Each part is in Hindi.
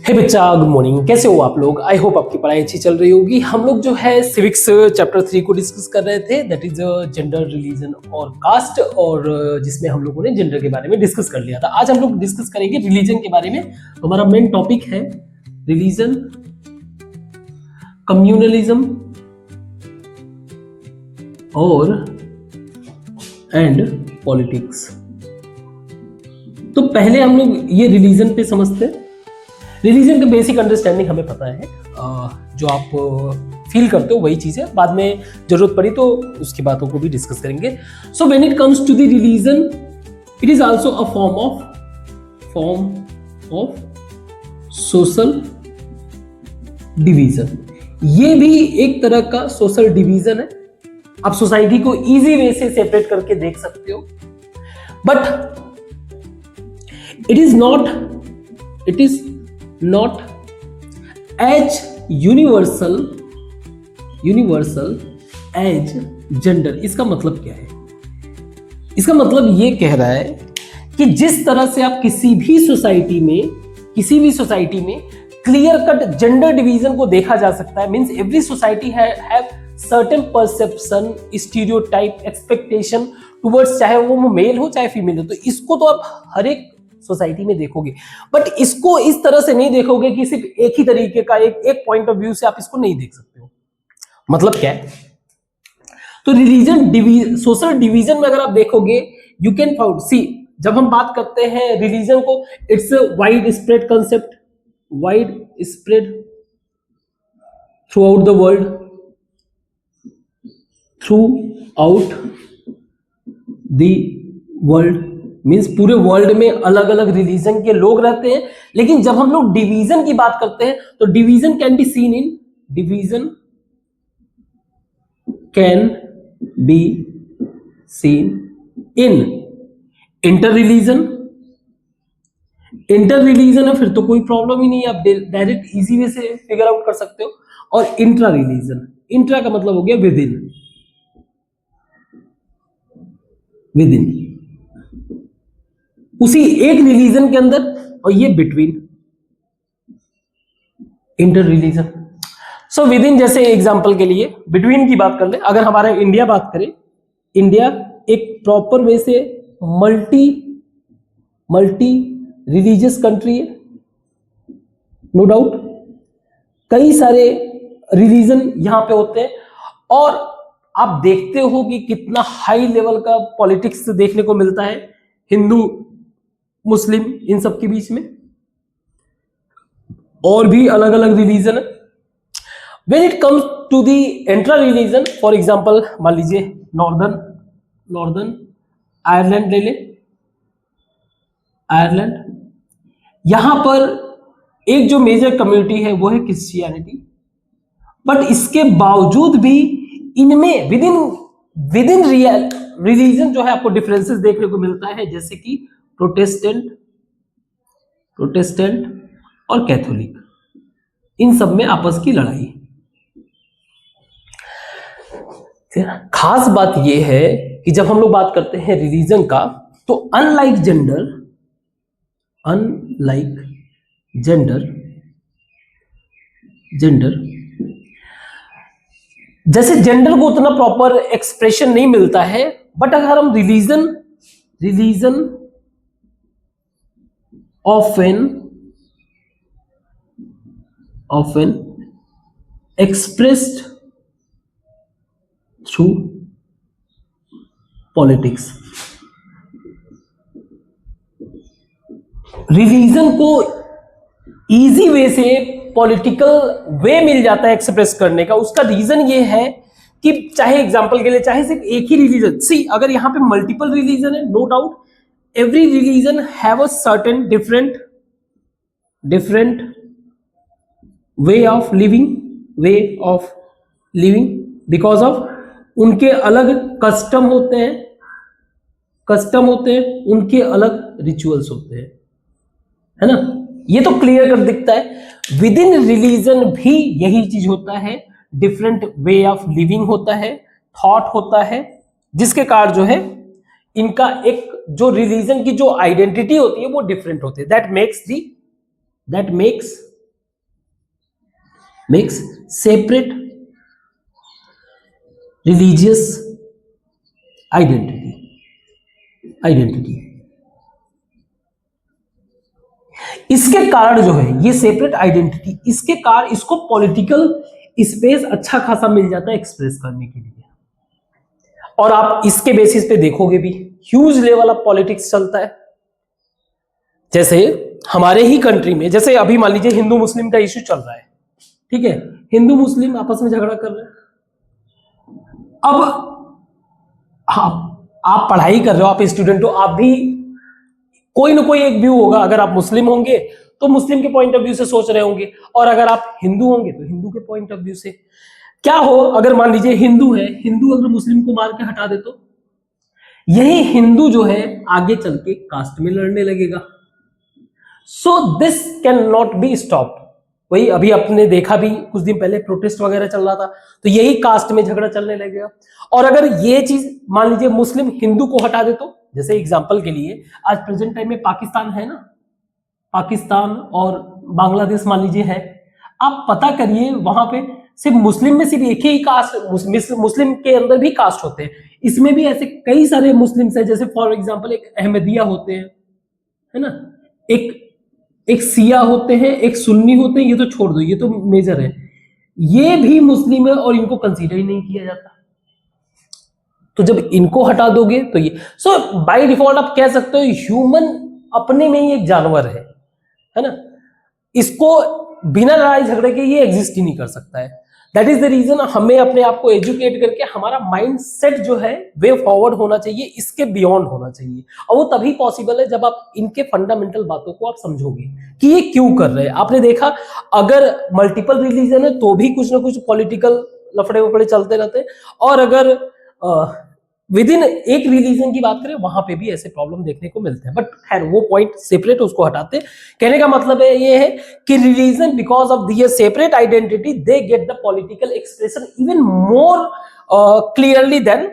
हे बच्चा, गुड मॉर्निंग। कैसे हो आप लोग? आई होप आपकी पढ़ाई अच्छी चल रही होगी। हम लोग जो है सिविक्स चैप्टर 3 को डिस्कस कर रहे थे, दैट इज जेंडर, रिलीजन और कास्ट, और जिसमें हम लोगों ने जेंडर के बारे में डिस्कस कर लिया था। आज हम लोग डिस्कस करेंगे रिलीजन के बारे में। हमारा मेन टॉपिक है रिलीजन, कम्युनलिज्म और एंड पॉलिटिक्स। तो पहले हम लोग ये रिलीजन पे समझते हैं। रिलीजन का बेसिक अंडरस्टैंडिंग हमें पता है, जो आप फील करते हो वही चीज है। बाद में जरूरत पड़ी तो उसकी बातों को भी डिस्कस करेंगे। So when it comes to the religion, it is also a form of social division. ये भी एक तरह का सोशल डिवीजन है। आप सोसाइटी को इजी वे से सेपरेट करके देख सकते हो, but it is not as universal as gender। इसका मतलब क्या है? इसका मतलब ये कह रहा है कि जिस तरह से आप किसी भी सोसाइटी में क्लियर कट जेंडर डिवीजन को देखा जा सकता है, means every society have certain perception, stereotype, expectation towards, चाहे वो मेल हो चाहे फीमेल हो। तो इसको तो आप हर एक सोसाइटी में देखोगे, बट इसको इस तरह से नहीं देखोगे कि सिर्फ एक ही तरीके का एक पॉइंट ऑफ व्यू से आप इसको नहीं देख सकते हो। मतलब क्या है? तो रिलीजन सोशल डिवीजन में अगर आप देखोगे, यू कैन फाउंड, सी, जब हम बात करते हैं रिलीजन को, it's wide spread concept, wide spread through out the world, means पूरे वर्ल्ड में अलग अलग रिलीजन के लोग रहते हैं। लेकिन जब हम लोग डिवीजन की बात करते हैं तो division can be seen in inter religion है, फिर तो कोई प्रॉब्लम ही नहीं है, आप डायरेक्ट इजी वे से फिगर आउट कर सकते हो। और इंट्रा रिलीजन, इंट्रा का मतलब हो गया विदिन उसी एक रिलीजन के अंदर, और ये between inter religion. So with in, जैसे एग्जांपल के लिए बिटवीन की बात कर ले, अगर हमारा इंडिया बात करें, इंडिया एक प्रॉपर वे से मल्टी रिलीजियस कंट्री है, नो डाउट। कई सारे रिलीजन यहां पे होते हैं, और आप देखते हो कि कितना हाई लेवल का पॉलिटिक्स देखने को मिलता है हिंदू मुस्लिम इन सब के बीच में। और भी अलग अलग रिलीजन है। When it comes to the intra religion, for example मान लीजिए नॉर्दर्न आयरलैंड ले ले, आयरलैंड, यहां पर एक जो मेजर कम्युनिटी है वो है क्रिश्चियनिटी, बट इसके बावजूद भी इनमें विद इन रिलीजन जो है आपको डिफरेंसेस देखने को मिलता है, जैसे कि प्रोटेस्टेंट और कैथोलिक, इन सब में आपस की लड़ाई। खास बात यह है कि जब हम लोग बात करते हैं रिलीजन का, तो अनलाइक जेंडर, जैसे जेंडर को उतना प्रॉपर एक्सप्रेशन नहीं मिलता है, बट अगर हम religion often expressed through politics। Religion को इजी वे से पॉलिटिकल वे मिल जाता है एक्सप्रेस करने का। उसका रीजन ये है कि चाहे एग्जांपल के लिए, चाहे सिर्फ एक ही रिलीजन, सी, अगर यहां पे मल्टीपल रिलीजन है, no doubt every religion have a certain different way of living because of उनके अलग कस्टम होते हैं, उनके अलग रिचुअल्स होते हैं, है ना। ये तो क्लियर कर दिखता है। विद इन रिलीजन भी यही चीज होता है, डिफरेंट वे ऑफ लिविंग होता है, थॉट होता है, जिसके कारण जो है इनका एक जो रिलीजन की जो आइडेंटिटी होती है वो डिफरेंट होती है. That makes separate religious identity. इसके कारण जो है ये सेपरेट आइडेंटिटी, इसके कारण इसको पॉलिटिकल स्पेस अच्छा खासा मिल जाता है एक्सप्रेस करने के लिए. और आप इसके बेसिस पे देखोगे भी ह्यूज लेवल ऑफ पॉलिटिक्स चलता है. जैसे हमारे ही कंट्री में, जैसे अभी मान लीजिए हिंदू मुस्लिम का इश्यू चल रहा है, ठीक है, हिंदू मुस्लिम आपस में झगड़ा कर रहे हैं. अब आप पढ़ाई कर रहे हो, आप स्टूडेंट हो, आप भी कोई ना कोई एक व्यू होगा. अगर आप मुस्लिम होंगे तो मुस्लिम के पॉइंट ऑफ व्यू से सोच रहे होंगे, और अगर आप हिंदू होंगे तो हिंदू के पॉइंट ऑफ व्यू से. क्या हो, अगर मान लीजिए हिंदू है, हिंदू अगर मुस्लिम को मार के हटा दे तो यही हिंदू जो है आगे चल के कास्ट में लड़ने लगेगा. So this can not be stop. वही अभी आपने देखा भी, कुछ दिन पहले प्रोटेस्ट वगैरह चल रहा था, तो यही कास्ट में झगड़ा चलने लगेगा. और अगर ये चीज मान लीजिए मुस्लिम हिंदू को हटा दे तो, जैसे एग्जांपल के लिए आज प्रेजेंट टाइम में पाकिस्तान है ना, पाकिस्तान और बांग्लादेश मान लीजिए है, आप पता करिए वहां पे सिर्फ मुस्लिम में सिर्फ एक ही कास्ट, मुस्लिम के अंदर भी कास्ट होते हैं, इसमें भी ऐसे कई सारे मुस्लिम्स हैं. जैसे फॉर एग्जांपल एक अहमदिया होते हैं, है ना, एक सिया होते हैं, एक सुन्नी होते हैं, ये तो छोड़ दो, ये तो मेजर है, ये भी मुस्लिम है और इनको कंसीडर ही नहीं किया जाता. तो जब इनको हटा दोगे तो ये, सो बाय डिफॉल्ट आप कह सकते हो ह्यूमन अपने में ही एक जानवर है ना, इसको बिना लड़ाई झगड़े के ये एग्जिस्ट ही नहीं कर सकता है. दैट इज द रीजन हमें अपने आप को एजुकेट करके हमारा माइंड सेट जो है वे फॉरवर्ड होना चाहिए, इसके बियॉन्ड होना चाहिए. और वो तभी पॉसिबल है जब आप इनके फंडामेंटल बातों को आप समझोगे कि ये क्यों कर रहे हैं. आपने देखा अगर मल्टीपल रिलीजन है तो भी कुछ ना कुछ पॉलिटिकल लफड़े वफड़े चलते रहते हैं, और अगर विद इन एक रिलीजन की बात करें वहां पे भी ऐसे प्रॉब्लम देखने को मिलते हैं. बट खैर वो पॉइंट सेपरेट, उसको हटाते. कहने का मतलब है ये है कि religion because of their separate identity they get the political expression even more clearly than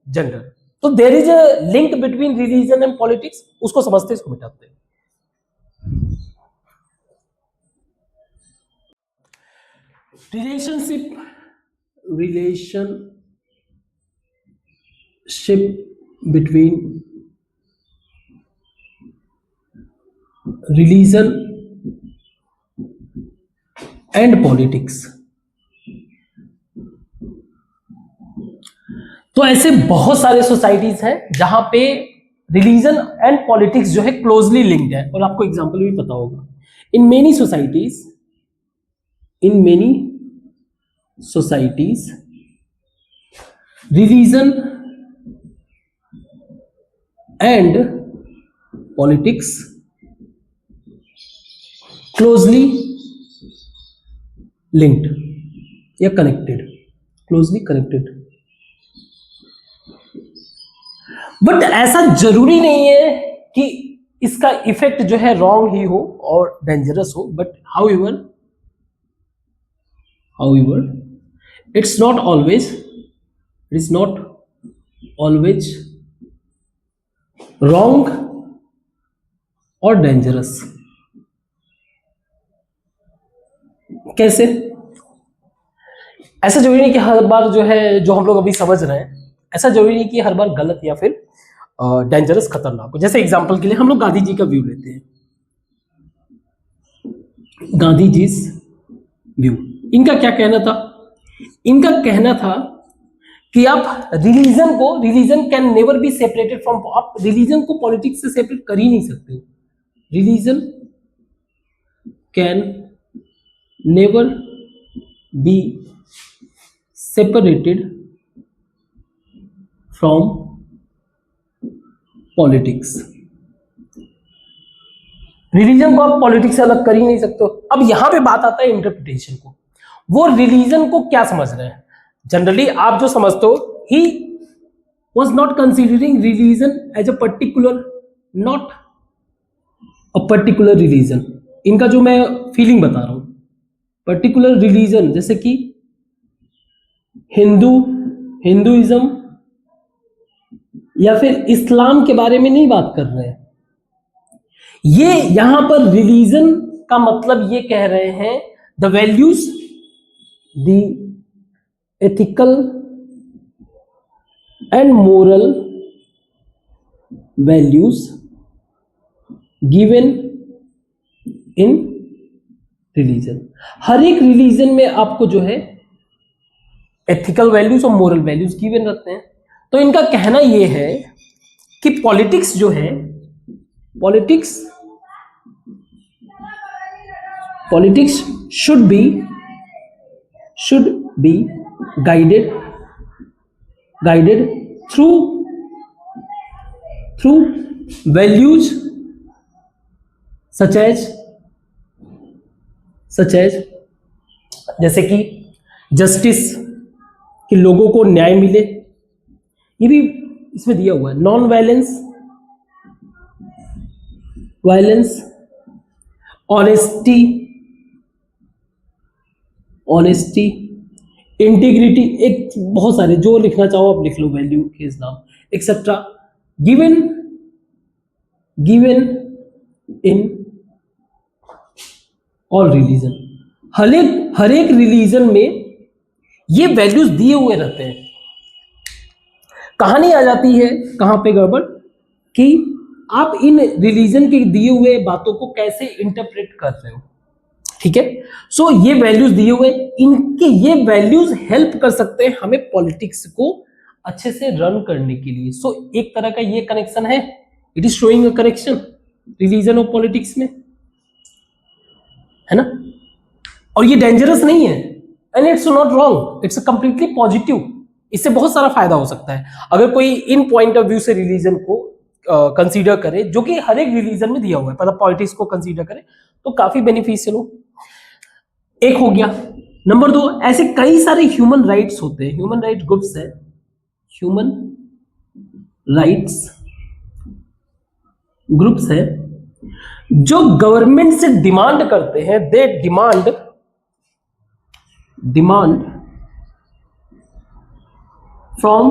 gender. तो there is a link between religion and politics, उसको समझते इसको मिटाते हैं. Relationship between religion and politics. तो ऐसे बहुत सारे सोसाइटीज हैं जहां पे रिलीजन एंड पॉलिटिक्स जो है क्लोजली लिंक्ड है, और आपको एग्जांपल भी पता होगा. In many societies religion and politics closely linked या closely connected. बट ऐसा जरूरी नहीं है कि इसका इफेक्ट जो है रॉन्ग ही हो और डेंजरस हो. But however it's not always wrong और डेंजरस. कैसे? ऐसा जरूरी नहीं कि हर बार जो है, जो हम लोग अभी समझ रहे हैं, ऐसा जरूरी नहीं कि हर बार गलत या फिर डेंजरस, खतरनाक हो. जैसे एग्जांपल के लिए हम लोग गांधी जी का व्यू लेते हैं. गांधी जी व्यू, इनका क्या कहना था? इनका कहना था कि आप religion can never be separated from, आप रिलीजन को पॉलिटिक्स से सेपरेट कर ही नहीं सकते. Religion can never be separated from politics. Religion को आप पॉलिटिक्स से अलग कर ही नहीं सकते. अब यहां पे बात आता है इंटरप्रिटेशन को. वो रिलीजन को क्या समझ रहे हैं? जनरली आप जो समझते हो, he was not considering religion as a particular, not a particular religion. इनका जो मैं फीलिंग बता रहा हूं, पर्टिकुलर रिलीजन जैसे कि हिंदुइज्म या फिर इस्लाम के बारे में नहीं बात कर रहे हैं। ये यहां पर रिलीजन का मतलब ये कह रहे हैं the values, the ethical and moral values given in religion. हर एक रिलीजन में आपको जो है एथिकल वैल्यूज और मोरल वैल्यूज गिवन रहते हैं। तो इनका कहना यह है कि पॉलिटिक्स जो है, politics should be guided through values such as जैसे कि जस्टिस, कि लोगों को न्याय मिले, ये भी इसमें दिया हुआ है। नॉन वायलेंस, ऑनेस्टी, इंटीग्रिटी, एक बहुत सारे जो लिखना चाहो आप लिख लो, वैल्यू के नाम etcetera, given in all religion. हर एक रिलीजन में ये वैल्यूज दिए हुए रहते हैं। कहानी आ जाती है कहां पे गड़बड़, कि आप इन रिलीजन के दिए हुए बातों को कैसे इंटरप्रेट कर रहे हो। ठीक है, सो ये वैल्यूज दिए हुए, इनके ये वैल्यूज हेल्प कर सकते हैं हमें पॉलिटिक्स को अच्छे से रन करने के लिए। सो एक तरह का ये कनेक्शन है, it is showing a connection religion और पॉलिटिक्स में, है ना। और ये डेंजरस नहीं है, and it's not wrong, it's completely positive. इससे बहुत सारा फायदा हो सकता है अगर कोई इन पॉइंट ऑफ व्यू से रिलीजन को कंसीडर करे, जो कि हर एक रिलीजन में दिया हुआ है, मतलब पॉलिटिक्स को कंसीडर करे तो काफी बेनिफिशियल हो। एक हो गया। नंबर 2, ऐसे कई सारे ह्यूमन राइट्स होते हैं, ह्यूमन राइट ग्रुप्स है, ह्यूमन राइट्स ग्रुप्स है जो गवर्नमेंट से डिमांड करते हैं, they demand from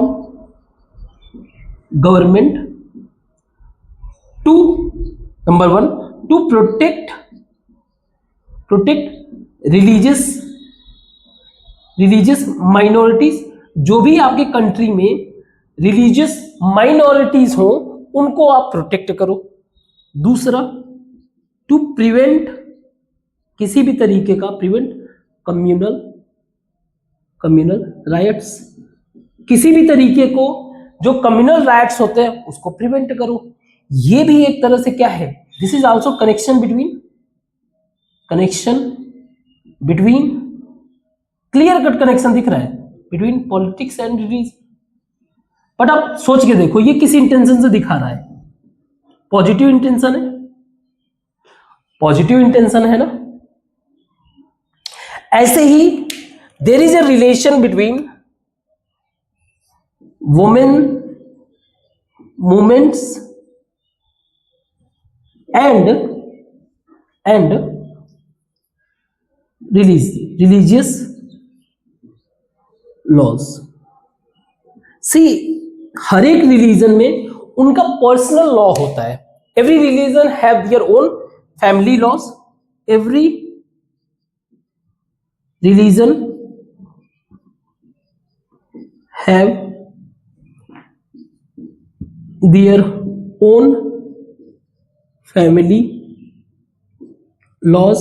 government to, number 1, to protect religious minorities. जो भी आपके कंट्री में रिलीजियस माइनॉरिटीज हो उनको आप प्रोटेक्ट करो। दूसरा, टू प्रिवेंट, किसी भी तरीके का प्रिवेंट कम्युनल राइट्स, किसी भी तरीके को जो कम्युनल राइट्स होते हैं उसको प्रिवेंट करो। ये भी एक तरह से क्या है, this is also connection between clear cut connection दिख रहा है between politics and religion. But आप सोच के देखो, ये किस इंटेंशन से दिखा रहा है, पॉजिटिव इंटेंशन है ना। ऐसे ही there is a relation between women movements and religious laws। See, हर एक रिलीजन में उनका पर्सनल लॉ होता है। Every religion have their own family laws, every religion have their own family laws,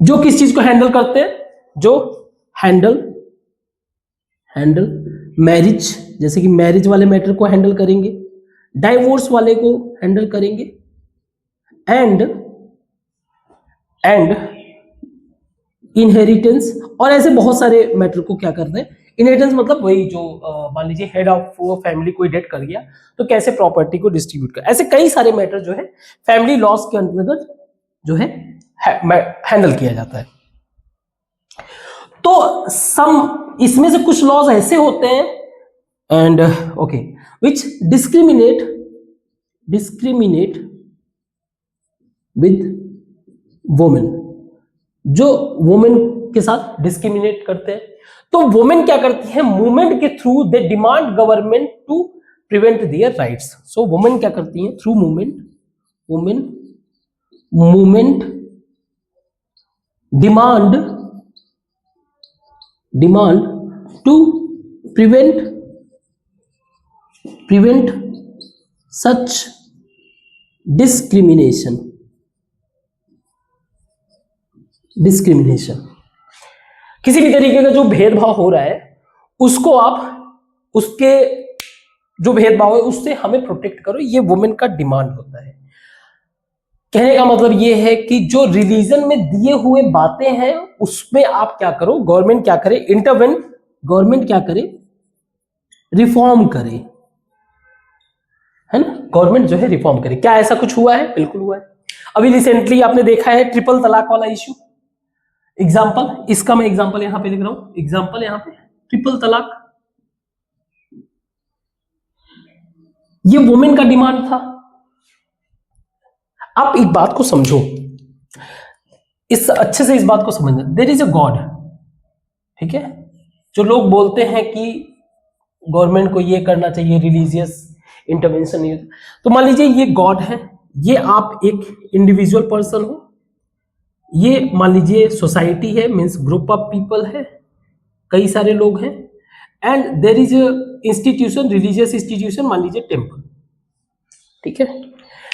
जो किस चीज को हैंडल करते हैं, जो हैंडल मैरिज, जैसे कि मैरिज वाले मैटर को हैंडल करेंगे, डाइवोर्स वाले को हैंडल करेंगे, एंड इनहेरिटेंस, और ऐसे बहुत सारे मैटर को क्या करते हैं। इनहेरिटेंस मतलब वही जो मान लीजिए हेड ऑफ फैमिली कोई डेथ कर गया तो कैसे प्रॉपर्टी को डिस्ट्रीब्यूट कर, ऐसे कई सारे मैटर जो है फैमिली लॉज के अंतर्गत जो है हैंडल किया जाता है। तो इसमें से कुछ लॉज ऐसे होते हैं and okay which discriminate with women, जो वुमेन के साथ डिस्क्रिमिनेट करते हैं। तो वुमेन क्या करती है, मूवमेंट के through they demand government to prevent their rights. So women क्या करती हैं? Through movement demand to prevent such discrimination. किसी भी तरीके का जो भेदभाव हो रहा है उसको आप, उसके जो भेदभाव है उससे हमें प्रोटेक्ट करो, ये वुमेन का डिमांड होता है। कहने का मतलब ये है कि जो रिलीजन में दिए हुए बातें हैं उसमें आप क्या करो, गवर्नमेंट क्या करे, गवर्नमेंट क्या करे, रिफॉर्म करे, है ना, गवर्नमेंट जो है रिफॉर्म करे। क्या ऐसा कुछ हुआ है? बिल्कुल हुआ है। अभी रिसेंटली आपने देखा है ट्रिपल तलाक वाला इश्यू। एग्जाम्पल, इसका मैं एग्जाम्पल यहां पे लिख रहा हूं, एग्जाम्पल यहां पे ट्रिपल तलाक, ये वुमेन का डिमांड था। आप एक बात को समझो, इस अच्छे से इस बात को समझना, देयर इज अ गॉड, ठीक है। जो लोग बोलते हैं कि गवर्नमेंट को ये करना चाहिए, रिलीजियस इंटरवेंशन नहीं होता, तो मान लीजिए ये गॉड है, ये आप एक इंडिविजुअल पर्सन हो, ये मान लीजिए सोसाइटी है, मीन्स ग्रुप ऑफ पीपल है, कई सारे लोग हैं, and there is institution, religious institution, मान लीजिए टेम्पल, ठीक है।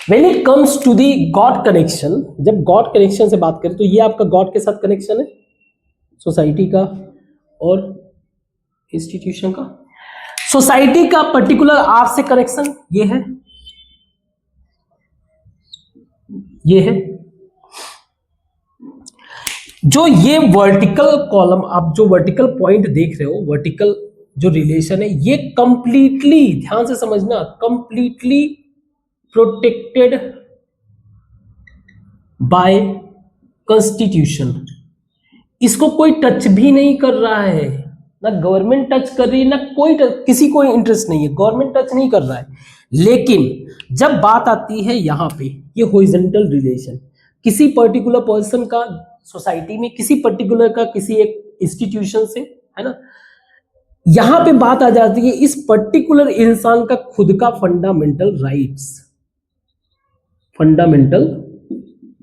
When it comes to the god connection, जब गॉड कनेक्शन से बात करें तो ये आपका गॉड के साथ कनेक्शन है, सोसाइटी का और इंस्टीट्यूशन का। सोसाइटी का पर्टिकुलर आर से कनेक्शन ये है, ये है। जो ये वर्टिकल कॉलम, आप जो वर्टिकल पॉइंट देख रहे हो, वर्टिकल जो रिलेशन है, ये कंप्लीटली ध्यान से समझना, कंप्लीटली प्रोटेक्टेड बाय कॉन्स्टिट्यूशन। इसको कोई टच भी नहीं कर रहा है, ना गवर्नमेंट टच कर रही है, ना कोई किसी को इंटरेस्ट नहीं है, गवर्नमेंट टच नहीं कर रहा है। लेकिन जब बात आती है यहां पे, ये हॉरिजॉन्टल रिलेशन, किसी पर्टिकुलर पर्सन का सोसाइटी में, किसी पर्टिकुलर का किसी एक इंस्टीट्यूशन से, है ना, यहां पे बात आ जाती है इस पर्टिकुलर इंसान का खुद का फंडामेंटल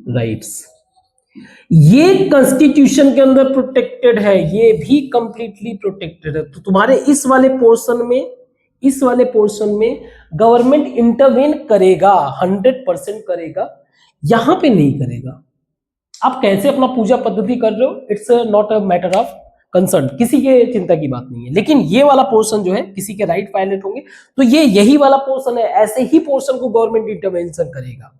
राइट्स, ये कॉन्स्टिट्यूशन के अंदर प्रोटेक्टेड है, ये भी कंप्लीटली प्रोटेक्टेड है। तो तुम्हारे इस वाले पोर्शन में गवर्नमेंट इंटरवेन करेगा, 100% करेगा, यहां पे नहीं करेगा। आप कैसे अपना पूजा पद्धति कर रहे हो, it's not a matter of concern, किसी के चिंता की बात नहीं है। लेकिन ये वाला पोर्शन जो है, किसी के राइट वायलेट होंगे तो ये यही वाला पोर्शन है, ऐसे ही पोर्शन को गवर्नमेंट इंटरवेंशन करेगा।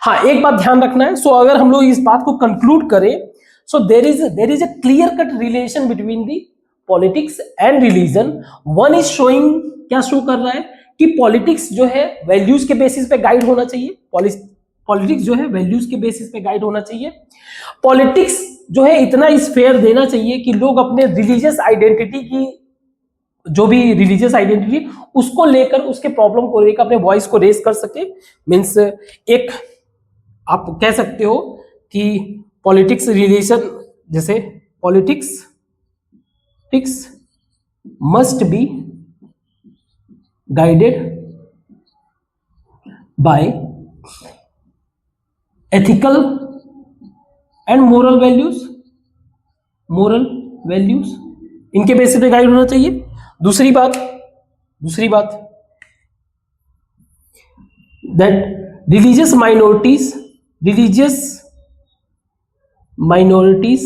हाँ, एक बात ध्यान रखना है। सो अगर हम लोग इस बात को कंक्लूड करें, so there is a clear cut relation between the politics and religion. One is showing, क्या शो कर रहा है कि पॉलिटिक्स जो है वैल्यूज के बेसिस पे गाइड होना चाहिए, पॉलिटिक्स जो है वैल्यूज के बेसिस पे गाइड होना चाहिए। पॉलिटिक्स जो है इतना स्फेयर देना चाहिए कि लोग अपने रिलीजियस आइडेंटिटी की, जो भी रिलीजियस आइडेंटिटी, उसको लेकर, उसके प्रॉब्लम को लेकर अपने वॉइस को रेज कर सके। मीन्स एक आप कह सकते हो कि पॉलिटिक्स रिलेशन, जैसे politics must be guided by ethical and moral values, इनके बेसिस पे गाइड होना चाहिए। दूसरी बात दैट रिलीजियस माइनॉरिटीज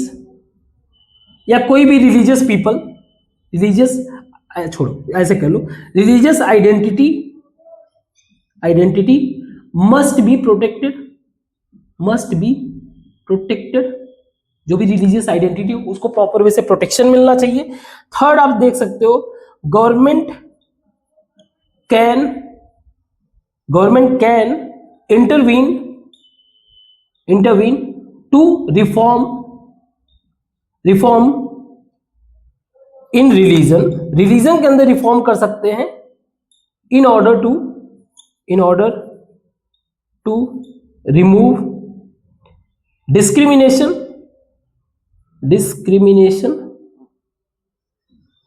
या कोई भी रिलीजियस पीपल, छोड़ो, ऐसे कर लो, religious identity must be protected, जो भी रिलीजियस आइडेंटिटी हो उसको प्रॉपर वे से प्रोटेक्शन मिलना चाहिए। थर्ड, आप देख सकते हो, government can intervene to reform in religion के अंदर रिफॉर्म कर सकते हैं, in order to remove discrimination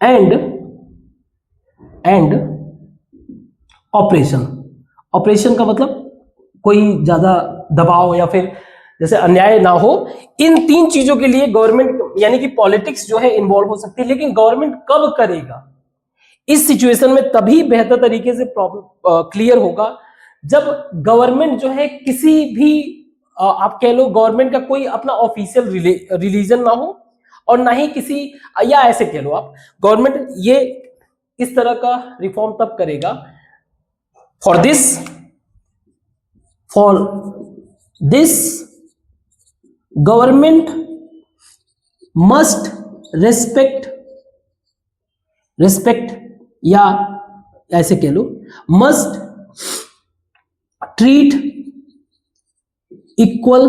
and operation, operation का मतलब कोई ज्यादा दबाव या फिर जैसे अन्याय ना हो, इन तीन चीजों के लिए गवर्नमेंट यानी कि पॉलिटिक्स जो है इन्वॉल्व हो सकती है। लेकिन गवर्नमेंट कब करेगा इस सिचुएशन में, तभी बेहतर तरीके से प्रॉब्लम क्लियर होगा जब गवर्नमेंट जो है किसी भी आप कह लो गवर्नमेंट का कोई अपना ऑफिशियल रिलीजन ना हो, और ना ही किसी, या ऐसे कह लो आप, गवर्नमेंट ये इस तरह का रिफॉर्म तब करेगा, for this government must respect या ऐसे कह लो मस्ट ट्रीट इक्वल,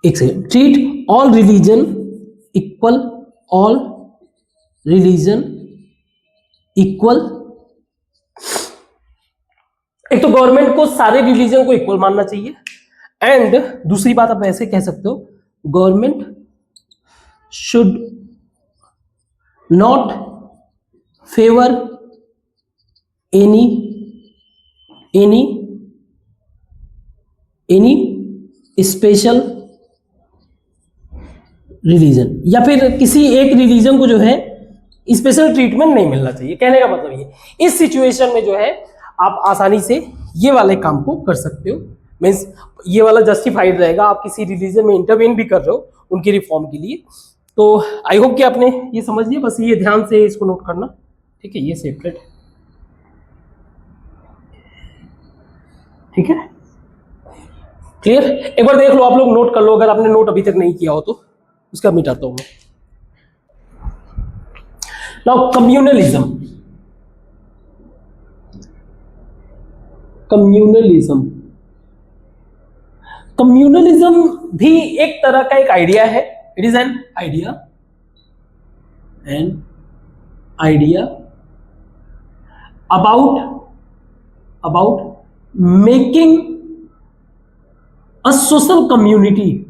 एक second, treat all religion equal, all religion equal. एक तो गवर्नमेंट को सारे रिलीजन को इक्वल मानना चाहिए, एंड दूसरी बात आप ऐसे कह सकते हो, government should not favour any special religion, या फिर किसी एक रिलीजन को जो है स्पेशल ट्रीटमेंट नहीं मिलना चाहिए। कहने का मतलब ये, इस सिचुएशन में जो है आप आसानी से ये वाले काम को कर सकते हो, मीन्स ये वाला जस्टिफाइड रहेगा, आप किसी रिलीजन में इंटरवेन भी कर रहे हो उनकी रिफॉर्म के लिए। तो आई होप कि आपने ये समझ लिया, बस ये ध्यान से इसको नोट करना, ठीक है, ये सेपरेट है, ठीक है, क्लियर। एक बार देख लो, आप लोग नोट कर लो, अगर आपने नोट अभी तक नहीं किया हो तो उसका मिटाता हूं मैं। नाउ कम्युनलिज्म, कम्युनलिज्म भी एक तरह का एक आइडिया है। It is an idea about making a social community,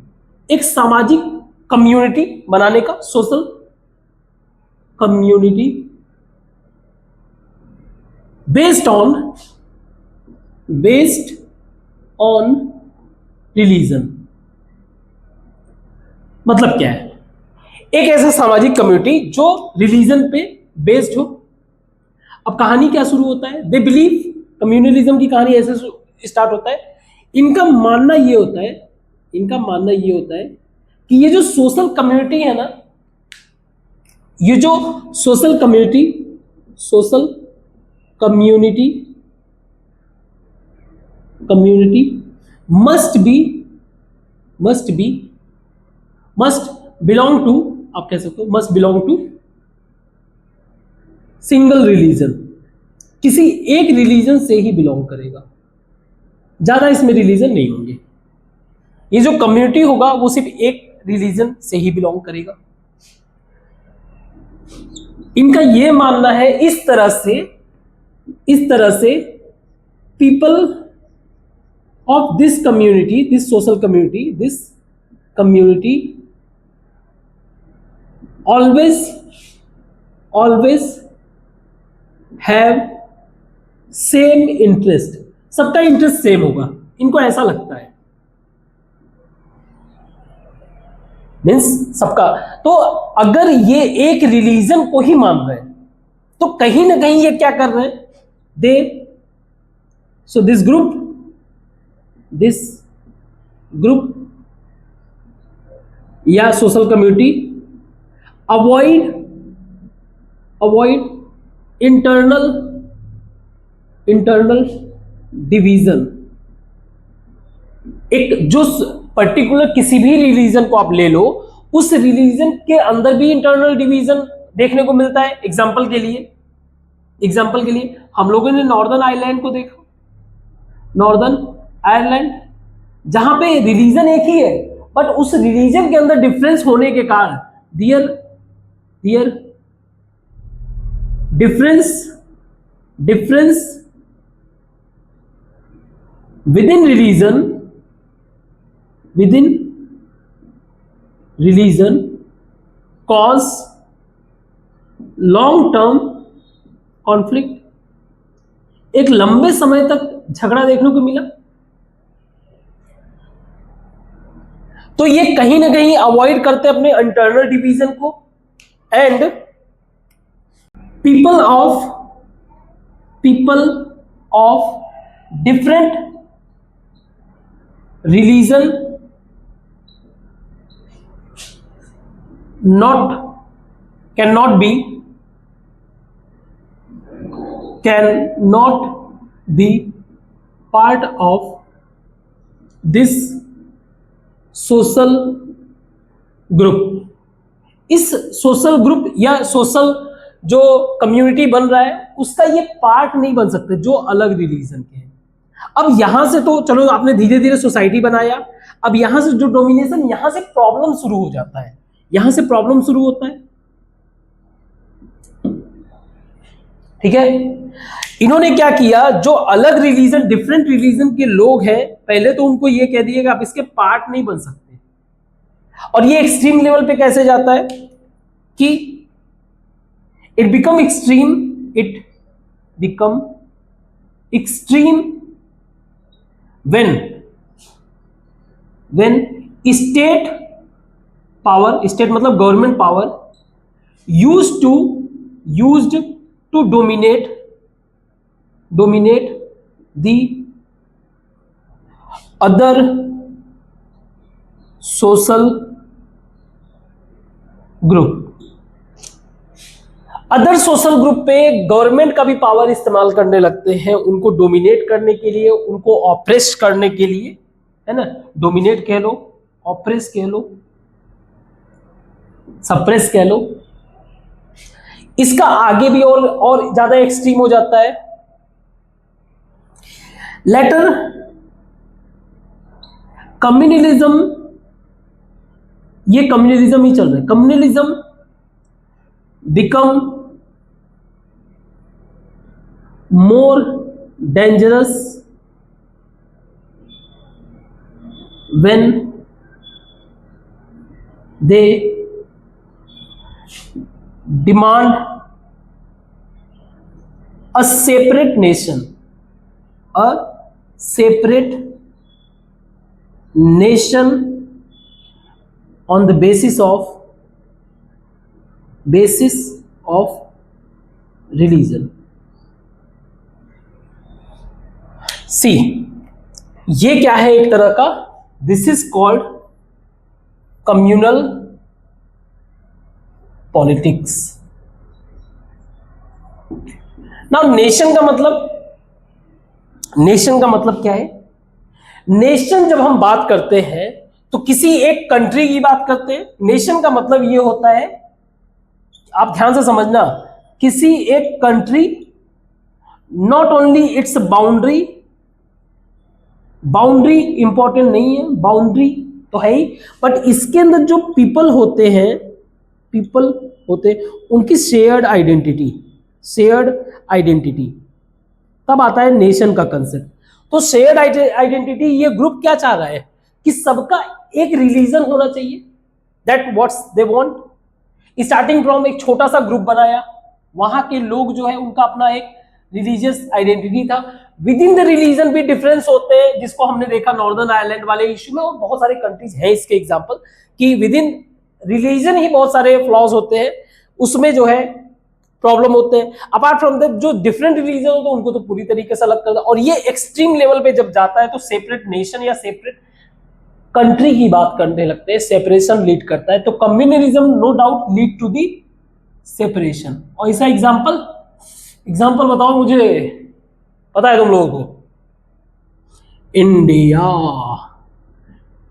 एक सामाजिक कम्युनिटी बनाने का, social community based on religion. मतलब क्या है, एक ऐसा सामाजिक कम्युनिटी जो रिलीजन पे बेस्ड हो। अब कहानी क्या शुरू होता है, दे बिलीव, कम्युनलिज्म की कहानी ऐसे स्टार्ट होता है। इनका मानना ये होता है कि ये जो सोशल कम्युनिटी है ना, ये जो social community must belong to, आप कह सकते हो must belong to single religion, किसी एक रिलीजन से ही बिलोंग करेगा, ज्यादा इसमें रिलीजन नहीं होंगे। ये जो कम्युनिटी होगा वो सिर्फ एक रिलीजन से ही बिलोंग करेगा। इनका ये मानना है, इस तरह से people of this community, this social community, this community always have same interest, सबका इंटरेस्ट सेम होगा, इनको ऐसा लगता है, मीन्स सबका। तो अगर ये एक रिलीजन को ही मान रहे हैं तो कहीं ना कहीं ये क्या कर रहे हैं, दिस ग्रुप या social community avoid internal division. एक जो पर्टिकुलर किसी भी रिलीजन को आप ले लो, उस रिलीजन के अंदर भी इंटरनल डिवीजन देखने को मिलता है। एग्जाम्पल के लिए हम लोगों ने नॉर्दर्न आयरलैंड को देखा, नॉर्दर्न आयरलैंड जहां पे रिलीजन एक ही है, बट उस रिलीजन के अंदर डिफरेंस होने के कारण their difference within religion cause long term conflict, एक लंबे समय तक झगड़ा देखने को मिला। तो ये कहीं ना कहीं अवॉइड करते अपने इंटरनल डिवीजन को। And people of different religion cannot be part of this social group. इस सोशल ग्रुप या सोशल जो कम्युनिटी बन रहा है उसका ये पार्ट नहीं बन सकते जो अलग रिलीजन के हैं। अब यहां से तो चलो आपने धीरे धीरे सोसाइटी बनाया, अब यहां से जो डोमिनेशन, यहां से प्रॉब्लम शुरू हो जाता है, यहां से प्रॉब्लम शुरू होता है। ठीक है, इन्होंने क्या किया, जो अलग रिलीजन, डिफरेंट रिलीजन के लोग हैं, पहले तो उनको ये कह दिया कि आप इसके पार्ट नहीं बन सकते। और ये एक्सट्रीम लेवल पे कैसे जाता है कि it become extreme when state power, state मतलब government power, used to dominate the other social group। Other social group पे गवर्नमेंट का भी पावर इस्तेमाल करने लगते हैं उनको डोमिनेट करने के लिए, उनको ऑप्रेस करने के लिए, है ना। डोमिनेट कह लो, ऑप्रेस कह लो, सप्रेस कह लो। इसका आगे भी और ज्यादा एक्सट्रीम हो जाता है। लेटर कम्युनलिज्म, ये कम्युनलिज्म ही चल रहा है। Communalism become more dangerous when they demand a separate nation on the basis of religion। सी, ये क्या है एक तरह का, this is called communal politics. Now nation का मतलब क्या है? नेशन जब हम बात करते हैं तो किसी एक कंट्री की बात करते हैं। नेशन का मतलब ये होता है, आप ध्यान से समझना, किसी एक country, not only it's boundary important नहीं है, बाउंड्री तो है ही, बट इसके अंदर जो पीपल होते हैं उनकी शेयर्ड आइडेंटिटी, तब आता है नेशन का कंसेप्ट। तो शेयर्ड आइडेंटिटी, ये ग्रुप क्या चाह रहा है कि सबका एक रिलीजन होना चाहिए, that what's they want. Starting from एक छोटा सा ग्रुप बनाया, वहां के लोग जो है उनका अपना एक रिलीजियस आइडेंटिटी था। विद इन द रिलीजन भी डिफरेंस होते हैं, जिसको हमने देखा नॉर्दर्न आयरलैंड वाले इश्यू में, और बहुत सारे कंट्रीज हैं इसके एग्जांपल, कि विद इन रिलीजन ही बहुत सारे फ्लॉज होते हैं, उसमें जो है प्रॉब्लम होते हैं। अपार्ट फ्रॉम दैट जो डिफरेंट रिलीजन होते हैं उनको तो पूरी तरीके से अलग करता है। और ये एक्सट्रीम लेवल पे जब जाता है तो सेपरेट नेशन या सेपरेट कंट्री की बात करने लगते हैं, सेपरेशन लीड करता है। तो communalism no doubt lead to the separation. और इसका एग्जाम्पल बताओ मुझे, पता है तुम लोगों को? इंडिया,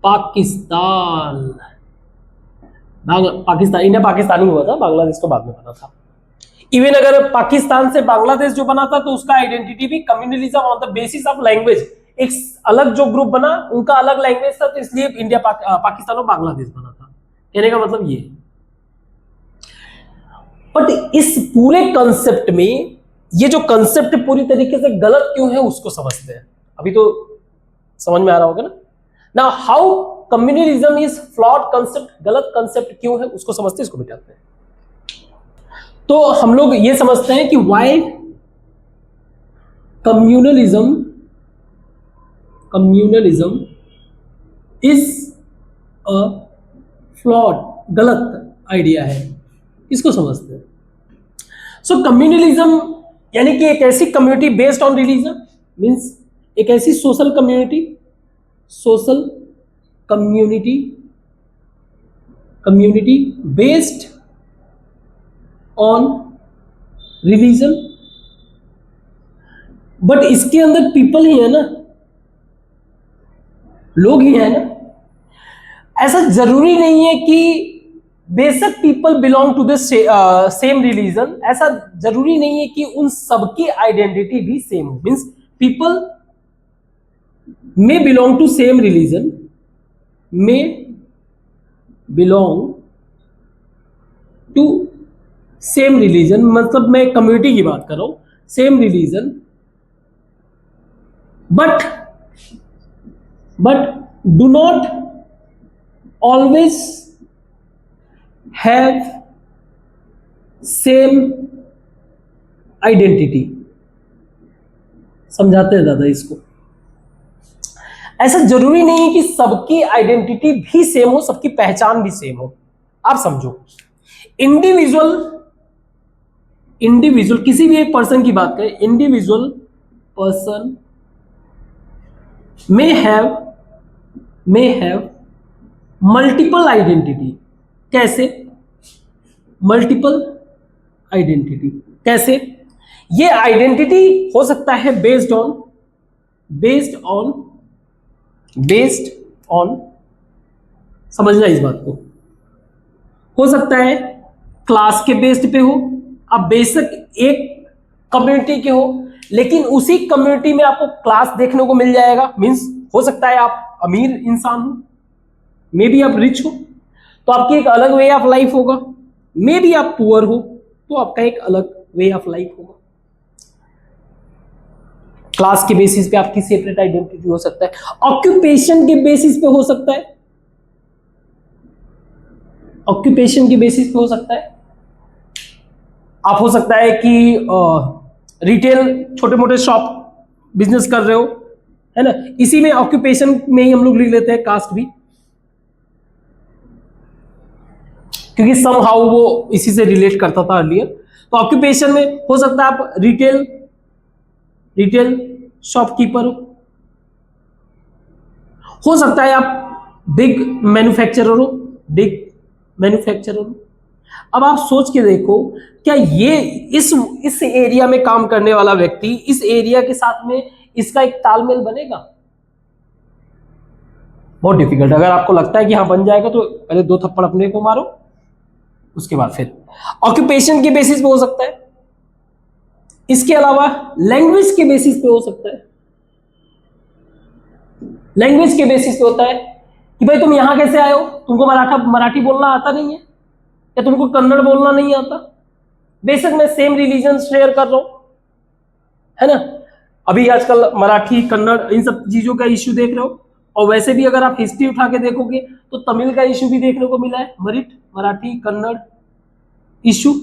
पाकिस्तान, इंडिया पाकिस्तानी हुआ था, बांग्लादेश तो बाद में बना था। इवन अगर पाकिस्तान से बांग्लादेश जो बना था तो उसका आइडेंटिटी भी communalism on the basis of language, एक अलग जो ग्रुप बना उनका अलग लैंग्वेज था, तो इसलिए इंडिया पाकिस्तान और बांग्लादेश बना था। कहने का मतलब ये। बट इस पूरे कंसेप्ट में, ये जो कंसेप्ट पूरी तरीके से गलत क्यों है उसको समझते हैं। अभी तो समझ में आ रहा होगा ना। Now how communalism is flawed concept, गलत कंसेप्ट क्यों है उसको समझते हैं, इसको मिटाते हैं। तो हम लोग ये समझते हैं कि why communalism is a flawed, गलत आइडिया है, इसको समझते हैं। सो कम्युनलिज्म यानी कि एक ऐसी community based on religion, means एक ऐसी social community based on religion, but इसके अंदर पीपल ही है ना, लोग ही है ना। ऐसा जरूरी नहीं है कि बेशक people belong to the same religion, ऐसा जरूरी नहीं है कि उन सबकी आइडेंटिटी भी सेम हो। Means people may belong to same religion, may belong to same religion, मतलब मैं कम्युनिटी की बात कर रहा हूं, same religion, but do not always have same identity. समझाते हैं दादा इसको। ऐसा जरूरी नहीं है कि सबकी आइडेंटिटी भी सेम हो, सबकी पहचान भी सेम हो। आप समझो, इंडिविजुअल किसी भी एक पर्सन की बात करें, individual person may have multiple identity. कैसे मल्टीपल आइडेंटिटी? कैसे? ये आइडेंटिटी हो सकता है बेस्ड ऑन समझना इस बात को, हो सकता है क्लास के बेस्ड पे हो, आप बेशक एक कम्युनिटी के हो, लेकिन उसी कम्युनिटी में आपको क्लास देखने को मिल जाएगा। मींस हो सकता है आप अमीर इंसान हो, मे बी आप रिच हो तो आपकी एक अलग वे ऑफ लाइफ होगा, मे बी आप पुअर हो तो आपका एक अलग वे ऑफ लाइफ होगा। क्लास के बेसिस पे आपकी सेपरेट आइडेंटिटी हो सकता है, ऑक्यूपेशन के बेसिस पे हो सकता है, ऑक्यूपेशन के बेसिस पे हो सकता है। आप हो सकता है कि रिटेल छोटे मोटे शॉप बिजनेस कर रहे हो, है ना, इसी में ऑक्यूपेशन में ही हम लोग लिख लेते हैं कास्ट भी, क्योंकि समहाउ वो इसी से रिलेट करता था अर्लियर। तो ऑक्यूपेशन में हो सकता है आप रिटेल शॉपकीपर हो सकता है आप बिग मैन्युफैक्चरर हो। अब आप सोच के देखो, क्या ये इस एरिया में काम करने वाला व्यक्ति इस एरिया के साथ में इसका एक तालमेल बनेगा? बहुत डिफिकल्ट। अगर आपको लगता है कि हाँ बन जाएगा तो पहले 2 थप्पड़ अपने को मारो, उसके बाद फिर ऑक्यूपेशन के बेसिस पे हो सकता है। इसके अलावा लैंग्वेज के बेसिस पे हो सकता है। लैंग्वेज के बेसिस पे होता है कि भाई तुम यहां कैसे आए हो, तुमको मराठी बोलना आता नहीं है या तुमको कन्नड़ बोलना नहीं आता। बेशक मैं सेम रिलीजन शेयर कर रहा हूं, है ना, अभी आजकल मराठी कन्नड़ इन सब चीजों का इश्यू देख रहे हो, और वैसे भी अगर आप हिस्ट्री उठा के देखोगे तो तमिल का इश्यू भी देखने को मिला है, Marathi Kannada issue.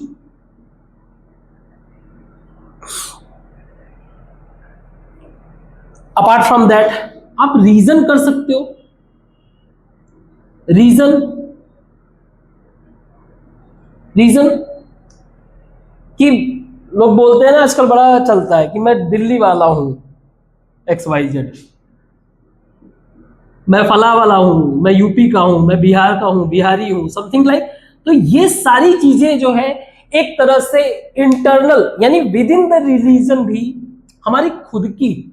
Apart from that आप रीजन कर सकते हो। रीजन कि लोग बोलते हैं ना, आजकल बड़ा चलता है कि मैं दिल्ली वाला हूं, XYZ, मैं फला वाला हूं, मैं यूपी का हूं, मैं बिहार का हूं, बिहारी हूं, समथिंग लाइक। तो ये सारी चीजें जो है एक तरह से इंटरनल यानी विद इन द रिलीजन भी हमारी खुद की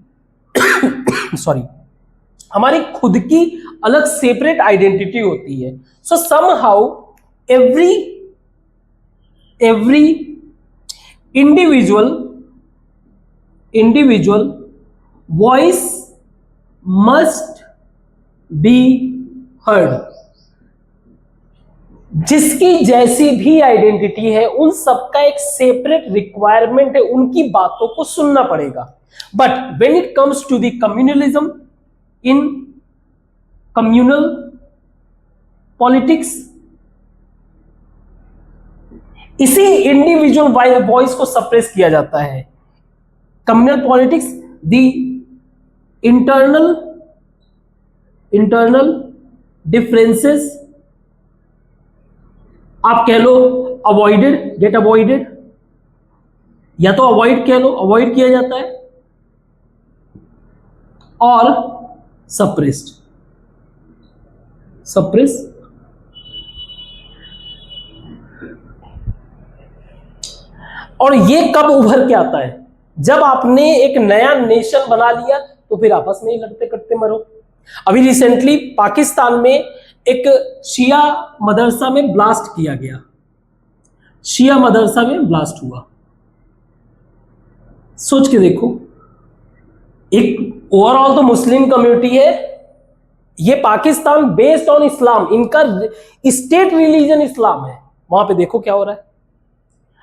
हमारी खुद की अलग सेपरेट आइडेंटिटी होती है। सो somehow every individual voice must be heard. जिसकी जैसी भी आइडेंटिटी है उन सबका एक सेपरेट रिक्वायरमेंट है, उनकी बातों को सुनना पड़ेगा। But when it comes to the communalism, in communal politics, इसी इंडिविजुअल वॉइस को सप्रेस किया जाता है। Communal politics, the internal differences, आप कह लो अवॉइडेड, गेट अवॉइडेड, या तो अवॉइड कह लो, अवॉइड किया जाता है, और सप्रेस्ड, सप्रेस। और ये कब उभर के आता है? जब आपने एक नया नेशन बना लिया तो फिर आपस में ही लड़ते कटते मरो। अभी रिसेंटली पाकिस्तान में एक शिया मदरसा में ब्लास्ट किया गया, शिया मदरसा में ब्लास्ट हुआ। सोच के देखो, एक ओवरऑल तो मुस्लिम कम्युनिटी है, ये पाकिस्तान बेस्ड ऑन इस्लाम, इनका स्टेट रिलीजन इस्लाम है, वहां पे देखो क्या हो रहा है।